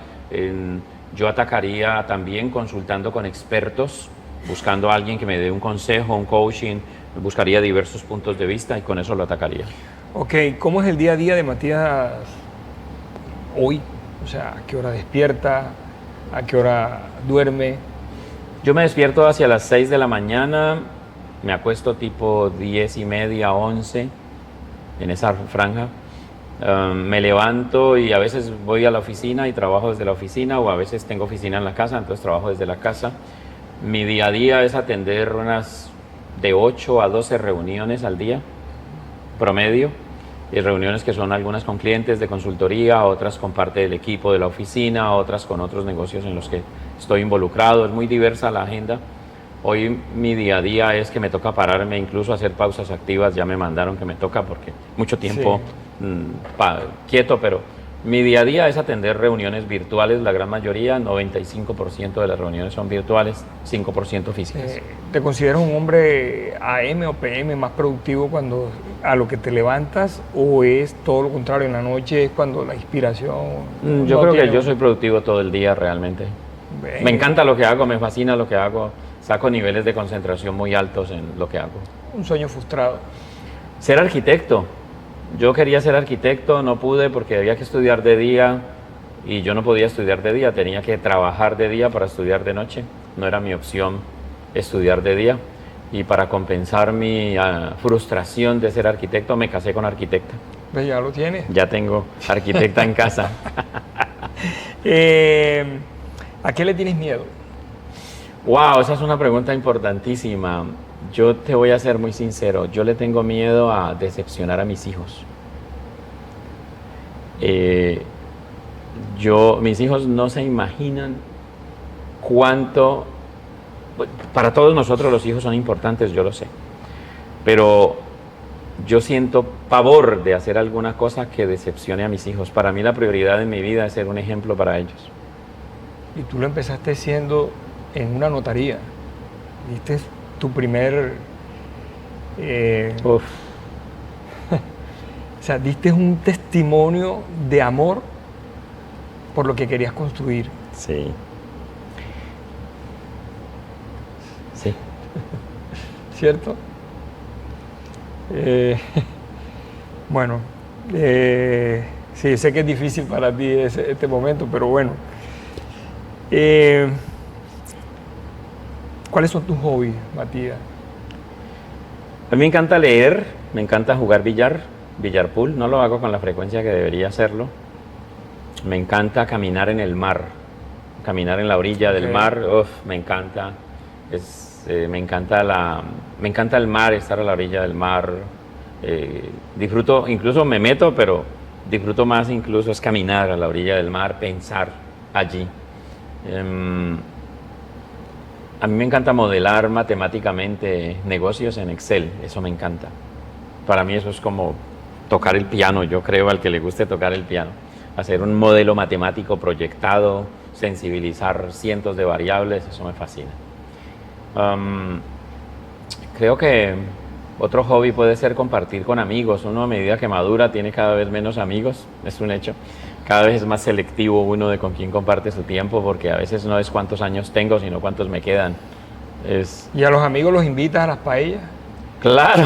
Yo atacaría también consultando con expertos, buscando a alguien que me dé un consejo, un coaching, buscaría diversos puntos de vista y con eso lo atacaría. Ok, ¿cómo es el día a día de Matías hoy? O sea, ¿a qué hora despierta? ¿A qué hora duerme? Yo me despierto hacia las 6 de la mañana, me acuesto tipo 10:30, 11, en esa franja. Me levanto y a veces voy a la oficina y trabajo desde la oficina, o a veces tengo oficina en la casa, entonces trabajo desde la casa. Mi día a día es atender unas de 8 a 12 reuniones al día, promedio, y reuniones que son algunas con clientes de consultoría, otras con parte del equipo de la oficina, otras con otros negocios en los que estoy involucrado. Es muy diversa la agenda. Hoy mi día a día es que me toca pararme, incluso hacer pausas activas. Ya me mandaron que me toca porque mucho tiempo quieto, pero mi día a día es atender reuniones virtuales, la gran mayoría, 95% de las reuniones son virtuales, 5% físicas. ¿Te consideras un hombre AM o PM más productivo cuando a lo que te levantas, o es todo lo contrario, en la noche es cuando la inspiración? Yo creo que yo soy productivo todo el día realmente. Me encanta lo que hago, me fascina lo que hago, saco niveles de concentración muy altos en lo que hago. Un sueño frustrado. Ser arquitecto. Yo quería ser arquitecto, no pude porque había que estudiar de día y yo no podía estudiar de día, tenía que trabajar de día para estudiar de noche. No era mi opción estudiar de día, y para compensar mi frustración de ser arquitecto me casé con arquitecta. Pues ya lo tienes. Ya tengo arquitecta en casa. ¿A qué le tienes miedo? Wow, esa es una pregunta importantísima. Yo te voy a ser muy sincero, yo le tengo miedo a decepcionar a mis hijos. Mis hijos no se imaginan cuánto, para todos nosotros los hijos son importantes, yo lo sé, pero yo siento pavor de hacer alguna cosa que decepcione a mis hijos. Para mí la prioridad en mi vida es ser un ejemplo para ellos. Y tú lo empezaste siendo en una notaría, ¿viste? Tu primer... o sea, diste un testimonio de amor por lo que querías construir. Sí. Sí. ¿Cierto? Bueno, sí, sé que es difícil para ti este momento, pero bueno. ¿Cuáles son tus hobbies, Matías? A mí me encanta leer, me encanta jugar billar pool, no lo hago con la frecuencia que debería hacerlo. Me encanta caminar en el mar, caminar en la orilla del mar, me encanta. Me encanta el mar, estar a la orilla del mar. Disfruto, incluso me meto, pero disfruto más incluso es caminar a la orilla del mar, pensar allí. A mí me encanta modelar matemáticamente negocios en Excel, eso me encanta. Para mí eso es como tocar el piano, yo creo al que le guste tocar el piano. Hacer un modelo matemático proyectado, sensibilizar cientos de variables, eso me fascina. Creo que otro hobby puede ser compartir con amigos. Uno a medida que madura tiene cada vez menos amigos, es un hecho. Cada vez es más selectivo uno de con quién comparte su tiempo, porque a veces no es cuántos años tengo, sino cuántos me quedan. ¿Y a los amigos los invitas a las paellas? Claro.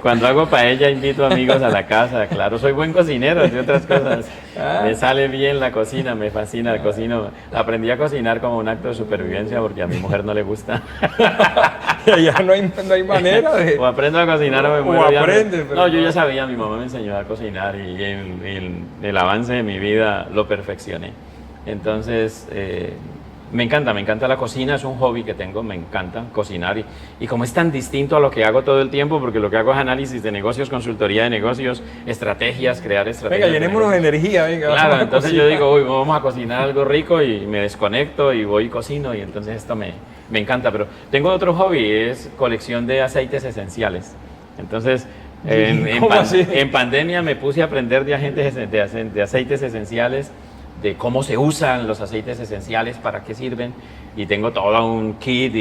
Cuando hago paella invito amigos a la casa, claro. Soy buen cocinero, entre otras cosas. Me sale bien la cocina, me fascina, cocino. Aprendí a cocinar como un acto de supervivencia porque a mi mujer no le gusta. Ya no hay manera de... O aprendo a cocinar o me muero. O aprendes. No, yo ya sabía, mi mamá me enseñó a cocinar y el avance de mi vida lo perfeccioné. Entonces... me encanta la cocina, es un hobby que tengo, me encanta cocinar y como es tan distinto a lo que hago todo el tiempo, porque lo que hago es análisis de negocios, consultoría de negocios, estrategias, crear estrategias. Venga, llenémonos de energía, venga. Claro, entonces yo digo, uy, vamos a cocinar algo rico y me desconecto y voy y cocino y entonces esto me encanta. Pero tengo otro hobby, es colección de aceites esenciales. Entonces, ¿Cómo así? en pandemia me puse a aprender de aceites esenciales, de cómo se usan los aceites esenciales, para qué sirven, y tengo todo un kit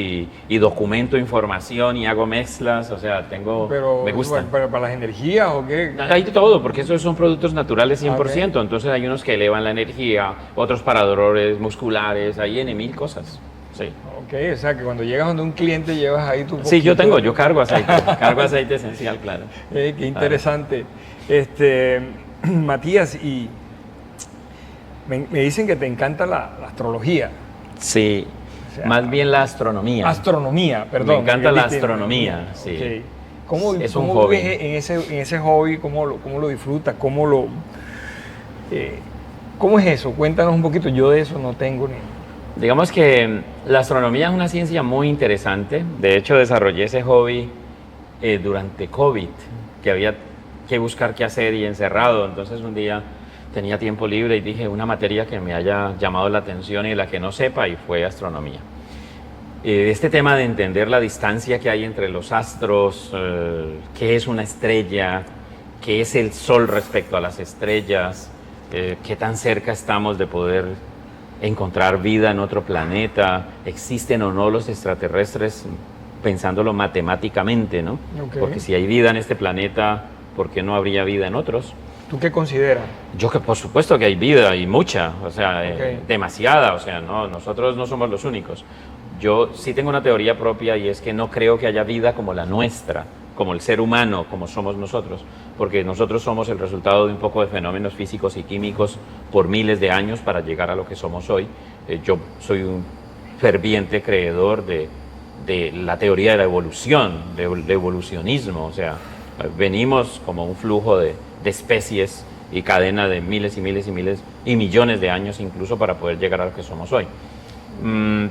y documento información y hago mezclas, o sea, Pero, me gusta. ¿para las energías o qué? Hay de todo, porque esos son productos naturales 100%, Okay. entonces hay unos que elevan la energía, otros para dolores musculares, hay en mil cosas. Sí. Ok, o sea que cuando llegas donde un cliente llevas ahí tu Sí, poquito yo cargo aceite esencial, claro. Qué interesante. Matías, y me dicen que te encanta la astrología. Sí, O sea, más bien la astronomía. Astronomía, perdón. Me encanta es la distinto. astronomía, sí. Ok. ¿Cómo, Es un cómo hobby. vives en ese hobby? ¿Cómo lo disfrutas? ¿Cómo es eso? Cuéntanos un poquito. Yo de eso no tengo ni... Digamos que la astronomía es una ciencia muy interesante. De hecho, desarrollé ese hobby durante COVID, que había que buscar qué hacer y encerrado. Entonces un día tenía tiempo libre y dije una materia que me haya llamado la atención y la que no sepa, y fue astronomía. Este tema de entender la distancia que hay entre los astros, qué es una estrella, qué es el Sol respecto a las estrellas, qué tan cerca estamos de poder encontrar vida en otro planeta, existen o no los extraterrestres, pensándolo matemáticamente, ¿no? Ok. Porque si hay vida en este planeta, ¿por qué no habría vida en otros? ¿Tú qué consideras? Yo que por supuesto que hay vida y mucha, o sea, Ok. demasiada, o sea, no, nosotros no somos los únicos. Yo sí tengo una teoría propia, y es que no creo que haya vida como la nuestra, como el ser humano, como somos nosotros, porque nosotros somos el resultado de un poco de fenómenos físicos y químicos por miles de años para llegar a lo que somos hoy. Yo soy un ferviente creedor de la teoría de la evolución, de evolucionismo, o sea, venimos como un flujo de especies y cadena de miles y miles y miles y millones de años incluso para poder llegar a lo que somos hoy.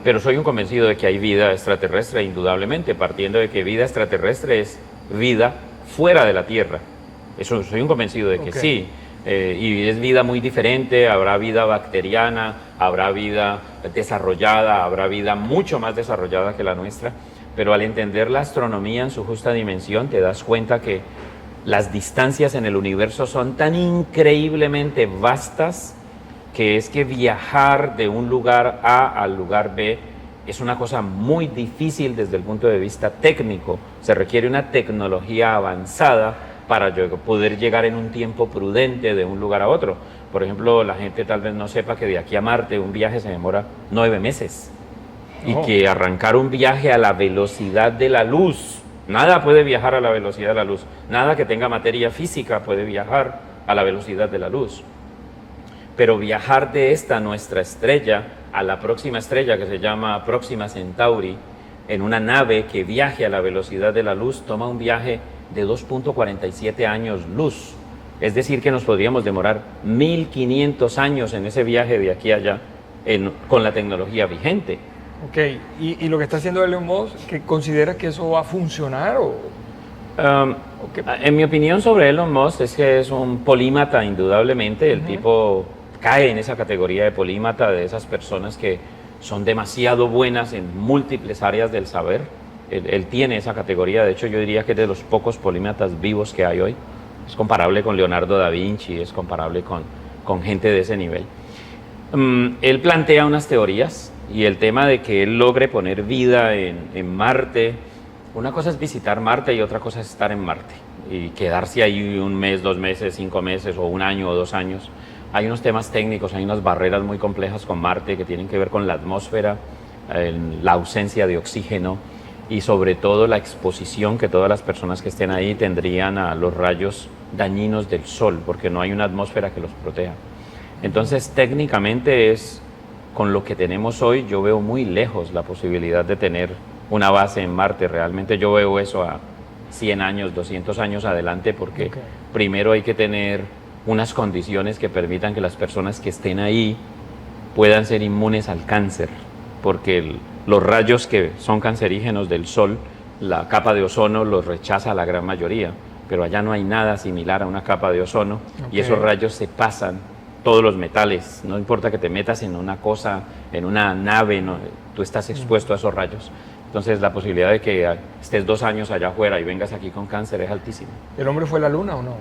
Pero soy un convencido de que hay vida extraterrestre, indudablemente, partiendo de que vida extraterrestre es vida fuera de la Tierra. Eso, soy un convencido de que Ok. sí. Y es vida muy diferente, habrá vida bacteriana, habrá vida desarrollada, habrá vida mucho más desarrollada que la nuestra, pero al entender la astronomía en su justa dimensión, te das cuenta que las distancias en el universo son tan increíblemente vastas, que es que viajar de un lugar A al lugar B es una cosa muy difícil desde el punto de vista técnico. Se requiere una tecnología avanzada para poder llegar en un tiempo prudente de un lugar a otro. Por ejemplo, la gente tal vez no sepa que de aquí a Marte un viaje se demora 9 meses. Y Oh. que arrancar un viaje a la velocidad de la luz, nada puede viajar a la velocidad de la luz, nada que tenga materia física puede viajar a la velocidad de la luz. Pero viajar de esta nuestra estrella a la próxima estrella, que se llama Próxima Centauri, en una nave que viaje a la velocidad de la luz, toma un viaje de 2.47 años luz. Es decir, que nos podríamos demorar 1500 años en ese viaje de aquí a allá con la tecnología vigente. Ok, ¿y lo que está haciendo Elon Musk, que consideras que eso va a funcionar o qué? En mi opinión sobre Elon Musk es que es un polímata, indudablemente. El tipo cae en esa categoría de polímata, de esas personas que son demasiado buenas en múltiples áreas del saber. Él tiene esa categoría. De hecho, yo diría que es de los pocos polímatas vivos que hay hoy. Es comparable con Leonardo da Vinci, es comparable con gente de ese nivel. Él plantea unas teorías, y el tema de que él logre poner vida en Marte. Una cosa es visitar Marte y otra cosa es estar en Marte y quedarse ahí un mes, 2 meses, 5 meses o 1 año o 2 años. Hay unos temas técnicos, hay unas barreras muy complejas con Marte que tienen que ver con la atmósfera, la ausencia de oxígeno y sobre todo la exposición que todas las personas que estén ahí tendrían a los rayos dañinos del Sol, porque no hay una atmósfera que los proteja. Entonces, técnicamente con lo que tenemos hoy, yo veo muy lejos la posibilidad de tener una base en Marte. Realmente yo veo eso a 100 años, 200 años adelante, porque primero hay que tener unas condiciones que permitan que las personas que estén ahí puedan ser inmunes al cáncer, porque los rayos que son cancerígenos del Sol, la capa de ozono los rechaza la gran mayoría, pero allá no hay nada similar a una capa de ozono, y esos rayos se pasan todos los metales, no importa que te metas en una cosa, en una nave, no, tú estás expuesto a esos rayos. Entonces la posibilidad de que estés 2 años allá afuera y vengas aquí con cáncer es altísima. ¿El hombre fue a la luna o no?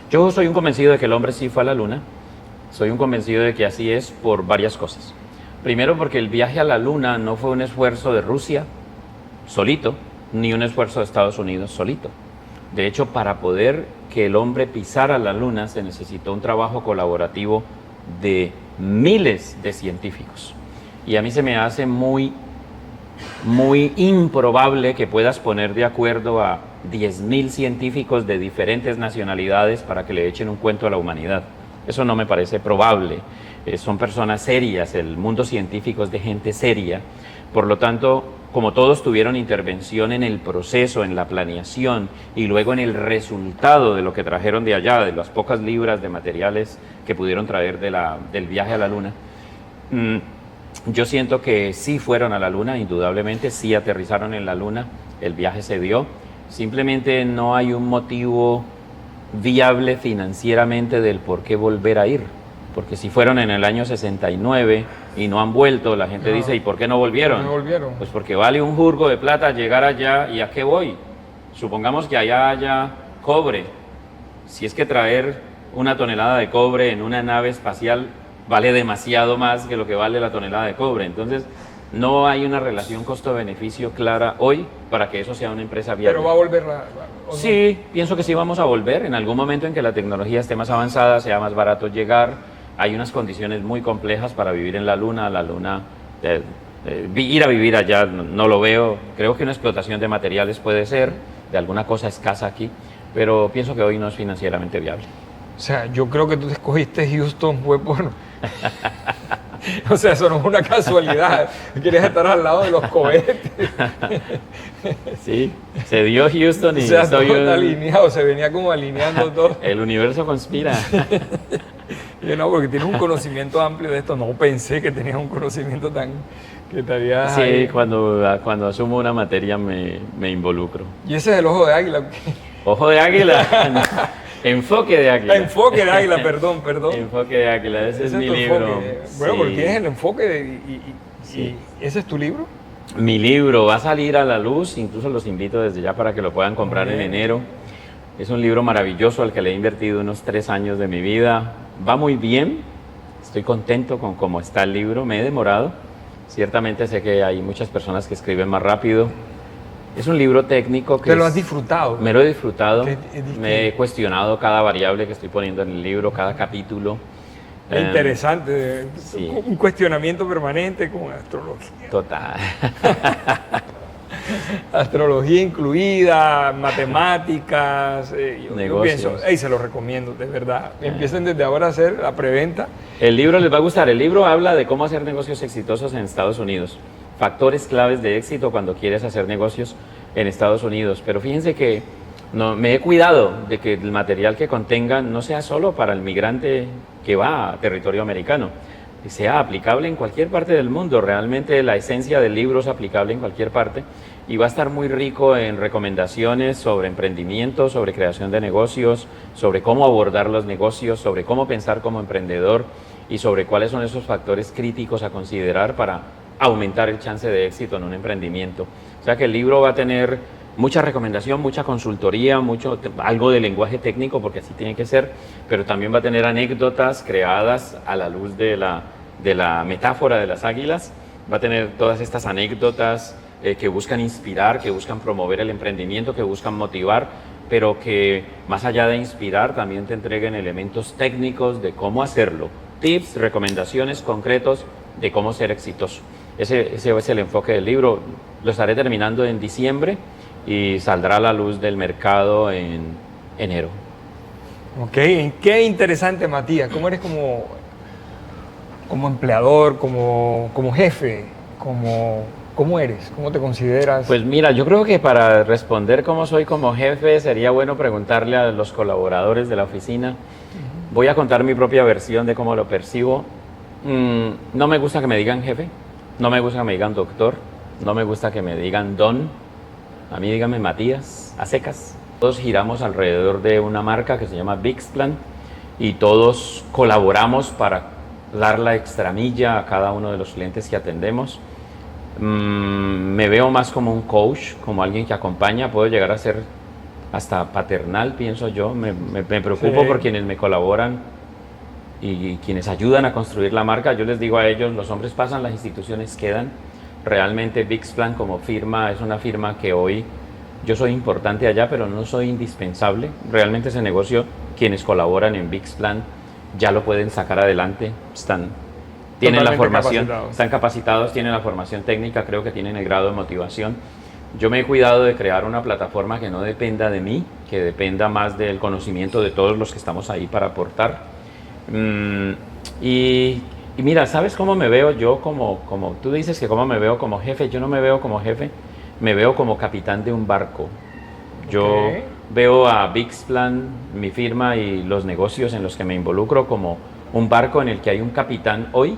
Yo soy un convencido de que el hombre sí fue a la luna. Soy un convencido de que así es por varias cosas. Primero, porque el viaje a la luna no fue un esfuerzo de Rusia solito, ni un esfuerzo de Estados Unidos solito. De hecho, para poder que el hombre pisara la luna se necesitó un trabajo colaborativo de miles de científicos. Y a mí se me hace muy improbable que puedas poner de acuerdo a 10.000 científicos de diferentes nacionalidades para que le echen un cuento a la humanidad. Eso no me parece probable. Son personas serias, el mundo científico es de gente seria. Por lo tanto, como todos tuvieron intervención en el proceso, en la planeación y luego en el resultado de lo que trajeron de allá, de las pocas libras de materiales que pudieron traer del viaje a la luna, yo siento que sí fueron a la luna, indudablemente, sí aterrizaron en la luna, el viaje se dio. Simplemente no hay un motivo viable financieramente del por qué volver a ir. Porque si fueron en el año 69 y no han vuelto, la gente dice, ¿y por qué no volvieron? No volvieron. Pues porque vale un jurgo de plata llegar allá, ¿y a qué voy? Supongamos que allá haya cobre. Si es que traer una tonelada de cobre en una nave espacial vale demasiado más que lo que vale la tonelada de cobre. Entonces, no hay una relación costo-beneficio clara hoy para que eso sea una empresa viable. ¿Pero va a volver o no? Sí, pienso que sí vamos a volver en algún momento en que la tecnología esté más avanzada, sea más barato llegar. Hay unas condiciones muy complejas para vivir en la luna. Ir a vivir allá no lo veo. Creo que una explotación de materiales puede ser, de alguna cosa escasa aquí, pero pienso que hoy no es financieramente viable. O sea, yo creo que tú te escogiste Houston fue por... O sea, eso no es una casualidad. Querías estar al lado de los cohetes. Sí, se dio Houston y o sea, soy todo está alineado, se venía como alineando todo. El universo conspira. Yo no, porque tienes un conocimiento amplio de esto. No pensé que tenías un conocimiento tan... que te habías... Sí, ahí. cuando asumo una materia me involucro. ¿Y ese es el ojo de águila? ¿Ojo de águila? Enfoque de águila. Enfoque de águila, perdón. Enfoque de águila, ese es mi tu libro. enfoque. Bueno, Sí. porque tienes el enfoque Sí. y ¿ese es tu libro? Mi libro va a salir a la luz, incluso los invito desde ya para que lo puedan comprar en enero. Es un libro maravilloso al que le he invertido unos 3 años de mi vida. Va muy bien, estoy contento con cómo está el libro, me he demorado. Ciertamente sé que hay muchas personas que escriben más rápido. Es un libro técnico que... ¿Te lo has disfrutado? Me lo he disfrutado, ¿Qué- me he cuestionado cada variable que estoy poniendo en el libro, cada capítulo. Es interesante, sí. Un cuestionamiento permanente con astrología. Total. Astrología incluida, matemáticas. Yo Negocios. pienso, se lo recomiendo, de verdad. Empiecen desde ahora a hacer la preventa. El libro les va a gustar. El libro habla de cómo hacer negocios exitosos en Estados Unidos. Factores claves de éxito cuando quieres hacer negocios en Estados Unidos. Pero fíjense que me he cuidado de que el material que contenga no sea solo para el migrante que va a territorio americano, que sea aplicable en cualquier parte del mundo. Realmente la esencia del libro es aplicable en cualquier parte y va a estar muy rico en recomendaciones sobre emprendimiento, sobre creación de negocios, sobre cómo abordar los negocios, sobre cómo pensar como emprendedor y sobre cuáles son esos factores críticos a considerar para aumentar el chance de éxito en un emprendimiento. O sea que el libro va a tener mucha recomendación, mucha consultoría, algo de lenguaje técnico, porque así tiene que ser, pero también va a tener anécdotas creadas a la luz de la metáfora de las águilas. Va a tener todas estas anécdotas que buscan inspirar, que buscan promover el emprendimiento, que buscan motivar, pero que más allá de inspirar también te entreguen elementos técnicos de cómo hacerlo, tips, recomendaciones concretos de cómo ser exitoso. Ese es el enfoque del libro. Lo estaré terminando en diciembre y saldrá a la luz del mercado en enero. Ok, qué interesante, Matías. ¿Cómo eres como empleador, como jefe? ¿Cómo eres? ¿Cómo te consideras? Pues mira, yo creo que para responder cómo soy como jefe sería bueno preguntarle a los colaboradores de la oficina. Voy a contar mi propia versión de cómo lo percibo. No me gusta que me digan jefe, no me gusta que me digan doctor, no me gusta que me digan don. A mí dígame Matías, a secas. Todos giramos alrededor de una marca que se llama Bixplan y todos colaboramos para dar la extramilla a cada uno de los clientes que atendemos. Me veo más como un coach, como alguien que acompaña. Puedo llegar a ser hasta paternal, pienso yo. Me preocupo Sí. por quienes me colaboran y quienes ayudan a construir la marca. Yo les digo a ellos, los hombres pasan, las instituciones quedan. Realmente Bixplan como firma es una firma que hoy yo soy importante allá, pero no soy indispensable. Realmente ese negocio, quienes colaboran en Bixplan ya lo pueden sacar adelante, tienen la Totalmente formación, capacitados. están capacitados, tienen la formación técnica, creo que tienen el grado de motivación. Yo me he cuidado de crear una plataforma que no dependa de mí, que dependa más del conocimiento de todos los que estamos ahí para aportar. Mm, y, y mira, ¿sabes cómo me veo yo como tú dices que cómo me veo como jefe? Yo no me veo como jefe, me veo como capitán de un barco. Yo Ok. veo a Bixplan, mi firma y los negocios en los que me involucro como un barco en el que hay un capitán hoy,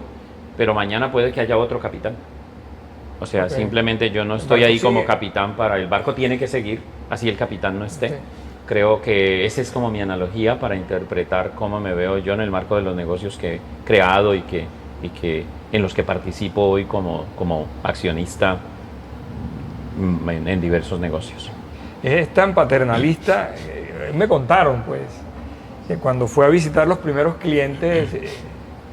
pero mañana puede que haya otro capitán. O sea, Ok. simplemente yo no El estoy barco ahí como sigue. capitán para el barco tiene que seguir, así el capitán no esté. Ok. Creo que esa es como mi analogía para interpretar cómo me veo yo en el marco de los negocios que he creado y que en los que participo hoy como accionista en diversos negocios. Es tan paternalista, me contaron pues, que cuando fue a visitar los primeros clientes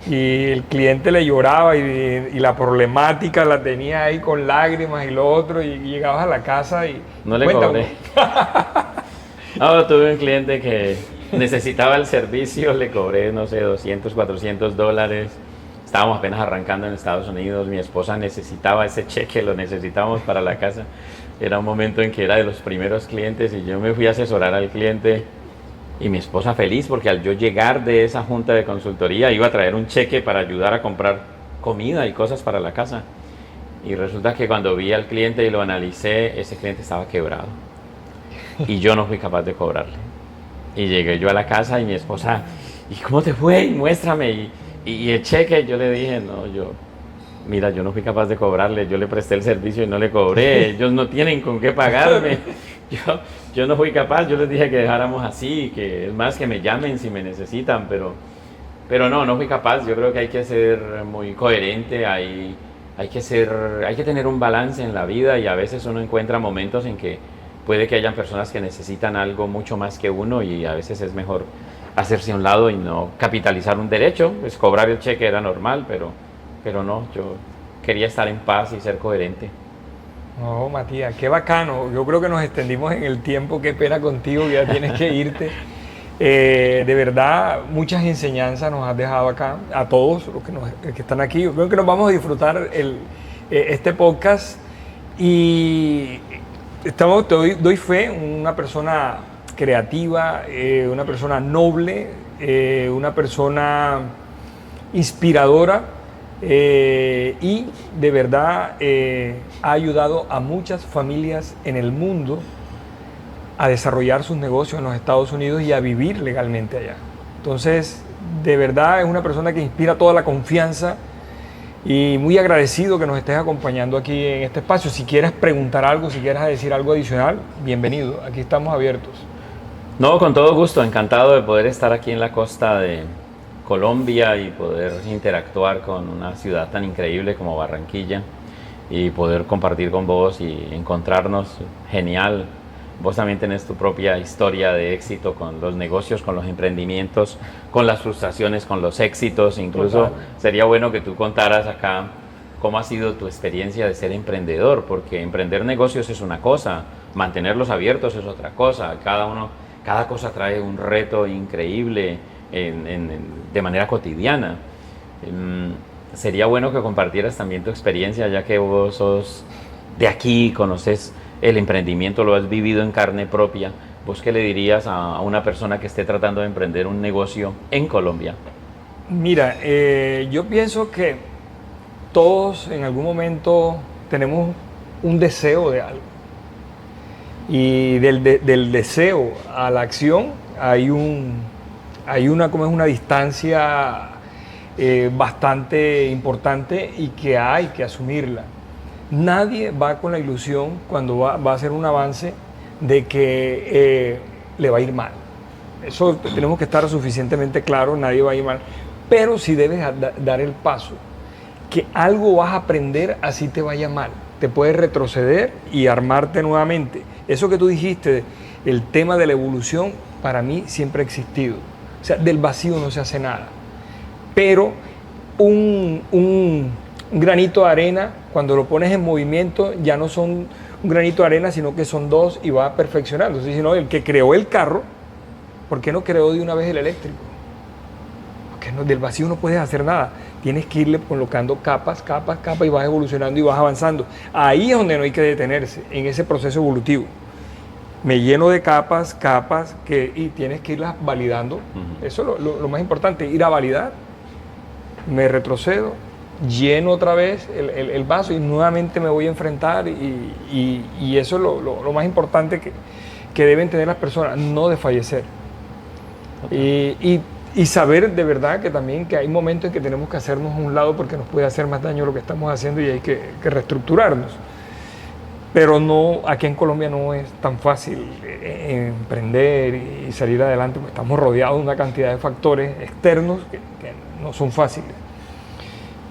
y el cliente le lloraba y la problemática la tenía ahí con lágrimas y lo otro, y llegabas a la casa y No le cuéntame. cobré. No, tuve un cliente que necesitaba el servicio, le cobré, no sé, 200, $400. Estábamos apenas arrancando en Estados Unidos, mi esposa necesitaba ese cheque, lo necesitábamos para la casa. Era un momento en que era de los primeros clientes y yo me fui a asesorar al cliente y mi esposa feliz porque al yo llegar de esa junta de consultoría iba a traer un cheque para ayudar a comprar comida y cosas para la casa. Y resulta que cuando vi al cliente y lo analicé, ese cliente estaba quebrado y yo no fui capaz de cobrarle. Y llegué yo a la casa y mi esposa, ¿y cómo te fue? Y muéstrame. Y el cheque, yo le dije, no, mira, yo no fui capaz de cobrarle, yo le presté el servicio y no le cobré, ellos no tienen con qué pagarme. Yo no fui capaz, yo les dije que dejáramos así, que es más que me llamen si me necesitan, pero no fui capaz. Yo creo que hay que ser muy coherente, hay que tener un balance en la vida y a veces uno encuentra momentos en que puede que hayan personas que necesitan algo mucho más que uno y a veces es mejor hacerse a un lado y no capitalizar un derecho. Pues cobrar el cheque era normal, pero no, yo quería estar en paz y ser coherente. No, Matías, qué bacano. Yo creo que nos extendimos en el tiempo. Qué pena contigo, que ya tienes que irte. De verdad, muchas enseñanzas nos has dejado acá, a todos los que están aquí. Yo creo que nos vamos a disfrutar este podcast. Y doy fe, una persona creativa, una persona noble, una persona inspiradora. Y de verdad ha ayudado a muchas familias en el mundo a desarrollar sus negocios en los Estados Unidos y a vivir legalmente allá. Entonces, de verdad es una persona que inspira toda la confianza y muy agradecido que nos estés acompañando aquí en este espacio. Si quieres preguntar algo, si quieres decir algo adicional, bienvenido, aquí estamos abiertos. No, con todo gusto, encantado de poder estar aquí en la costa de Colombia y poder interactuar con una ciudad tan increíble como Barranquilla y poder compartir con vos y encontrarnos. Genial. Vos también tenés tu propia historia de éxito con los negocios, con los emprendimientos, con las frustraciones, con los éxitos. Incluso Total. sería bueno que tú contaras acá cómo ha sido tu experiencia de ser emprendedor, porque emprender negocios es una cosa, mantenerlos abiertos es otra cosa. Cada cosa trae un reto increíble de manera cotidiana. Sería bueno que compartieras también tu experiencia, ya que vos sos de aquí, conoces el emprendimiento, lo has vivido en carne propia. ¿Vos qué le dirías a una persona que esté tratando de emprender un negocio en Colombia? Mira, yo pienso que todos en algún momento tenemos un deseo de algo. Y del deseo a la acción hay una distancia bastante importante y que hay que asumirla. Nadie va con la ilusión cuando va a hacer un avance de que le va a ir mal. Eso tenemos que estar suficientemente claros, nadie va a ir mal, pero sí debes dar el paso. que algo vas a aprender así te vaya mal. Te puedes retroceder y armarte nuevamente. Eso que tú dijiste, el tema de la evolución, para mí siempre ha existido. O sea, del vacío no se hace nada. Pero un granito de arena, cuando lo pones en movimiento, ya no son un granito de arena, sino que son dos y va perfeccionando. Si no, el que creó el carro, ¿por qué no creó de una vez el eléctrico? Porque del vacío no puedes hacer nada. Tienes que irle colocando capas y vas evolucionando y vas avanzando. Ahí es donde no hay que detenerse, en ese proceso evolutivo. Me lleno de capas, y tienes que irlas validando. Eso es lo más importante, ir a validar. Me retrocedo, lleno otra vez el vaso y nuevamente me voy a enfrentar. Y eso es lo más importante que deben tener las personas, no desfallecer. Y saber de verdad que también que hay momentos en que tenemos que hacernos a un lado porque nos puede hacer más daño lo que estamos haciendo y hay que reestructurarnos. Pero no, aquí en Colombia no es tan fácil emprender y salir adelante, porque estamos rodeados de una cantidad de factores externos que no son fáciles.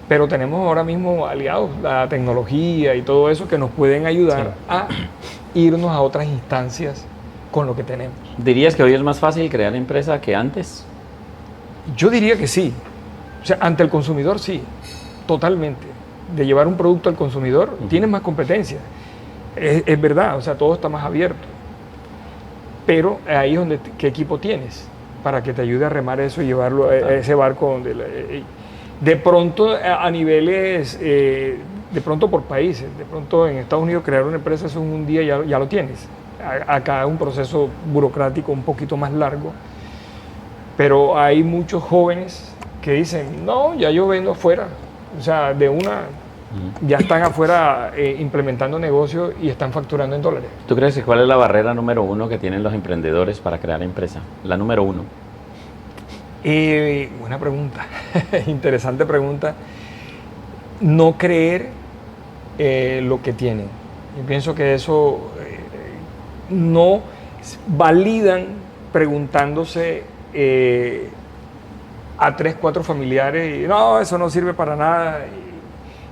Pero tenemos ahora mismo aliados, la tecnología y todo eso, que nos pueden ayudar a irnos a otras instancias con lo que tenemos. ¿Dirías que hoy es más fácil crear empresa que antes? Yo diría que sí. O sea, ante el consumidor sí, totalmente. De llevar un producto al consumidor, tienes más competencia. Es verdad, o sea, todo está más abierto. Pero ahí es donde, ¿qué equipo tienes para que te ayude a remar eso y llevarlo a ese barco? De pronto a niveles, de pronto por países, de pronto en Estados Unidos crear una empresa eso en un día ya lo tienes. Acá es un proceso burocrático un poquito más largo. Pero hay muchos jóvenes que dicen, no, ya yo vendo afuera. O sea, de una, ya están afuera implementando negocios y están facturando en dólares. ¿Tú crees que cuál es la barrera número uno que tienen los emprendedores para crear empresa? La número uno. Buena pregunta, interesante pregunta. No creer lo que tienen. Yo pienso que eso no validan preguntándose a 3, 4 familiares y no, eso no sirve para nada.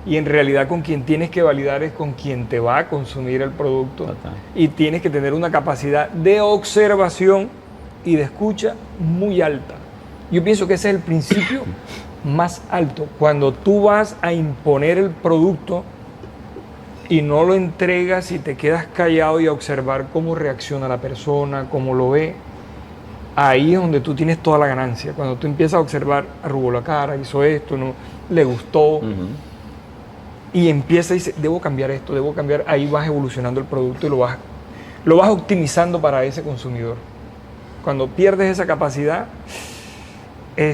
Y en realidad con quien tienes que validar es con quien te va a consumir el producto. Total. Y tienes que tener una capacidad de observación y de escucha muy alta. Yo pienso que ese es el principio más alto. Cuando tú vas a imponer el producto y no lo entregas y te quedas callado y a observar cómo reacciona la persona, cómo lo ve, ahí es donde tú tienes toda la ganancia. Cuando tú empiezas a observar, arrugó la cara, hizo esto, no le gustó, y empieza y dice, debo cambiar esto, debo cambiar, ahí vas evolucionando el producto y lo vas optimizando para ese consumidor. Cuando pierdes esa capacidad,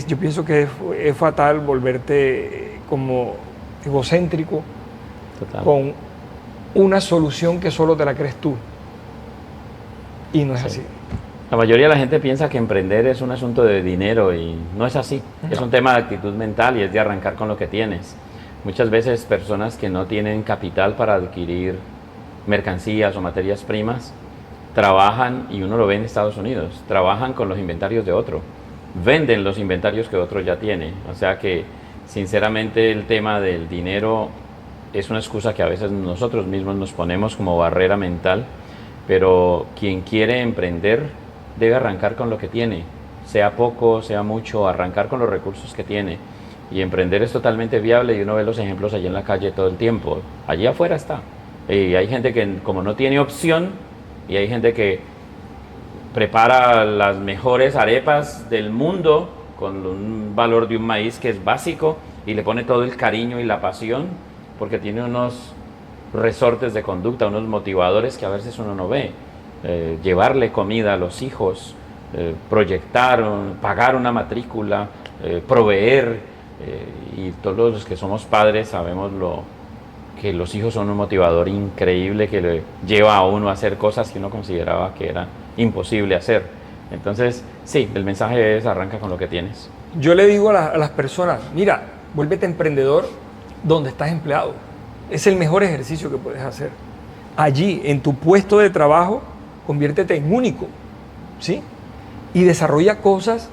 yo pienso que es fatal volverte como egocéntrico. Total. Con una solución que solo te la crees tú. Y no es así. La mayoría de la gente piensa que emprender es un asunto de dinero y no es así. No. Es un tema de actitud mental y es de arrancar con lo que tienes. Muchas veces personas que no tienen capital para adquirir mercancías o materias primas trabajan, y uno lo ve en Estados Unidos, trabajan con los inventarios de otro. Venden los inventarios que otro ya tiene. O sea que sinceramente el tema del dinero es una excusa que a veces nosotros mismos nos ponemos como barrera mental, pero quien quiere emprender debe arrancar con lo que tiene, sea poco, sea mucho, arrancar con los recursos que tiene. Y emprender es totalmente viable y uno ve los ejemplos allí en la calle todo el tiempo. Allí afuera está. Y hay gente que como no tiene opción, y hay gente que prepara las mejores arepas del mundo con un valor de un maíz que es básico y le pone todo el cariño y la pasión porque tiene unos resortes de conducta, unos motivadores que a veces uno no ve. Llevarle comida a los hijos, proyectar, pagar una matrícula, proveer, y todos los que somos padres sabemos que los hijos son un motivador increíble que le lleva a uno a hacer cosas que uno consideraba que era imposible hacer. Entonces, sí, el mensaje es arranca con lo que tienes. Yo le digo a las personas, mira, vuélvete emprendedor donde estás empleado. Es el mejor ejercicio que puedes hacer. Allí, en tu puesto de trabajo, conviértete en único, ¿sí? Y desarrolla cosas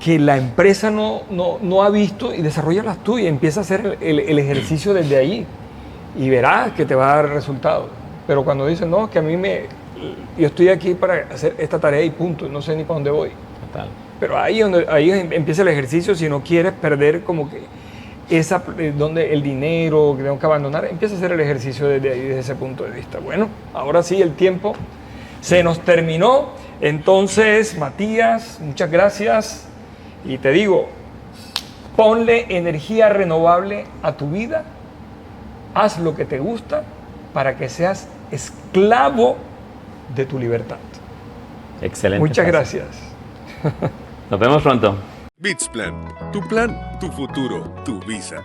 que la empresa no ha visto y desarrolla las tuyas. Empieza a hacer el ejercicio desde ahí y verás que te va a dar resultados. Pero cuando dices, no, que yo estoy aquí para hacer esta tarea y punto, no sé ni para dónde voy. Total. Pero ahí empieza el ejercicio. Si no quieres perder como que donde el dinero que tengo que abandonar, empieza a hacer el ejercicio desde ahí, desde ese punto de vista. Bueno, ahora sí, el tiempo se nos terminó. Entonces, Matías, muchas gracias. Y te digo, ponle energía renovable a tu vida, haz lo que te gusta para que seas esclavo de tu libertad. Excelente. Muchas frase. gracias. Nos vemos pronto. Bitsplan, tu plan, tu futuro, tu visa.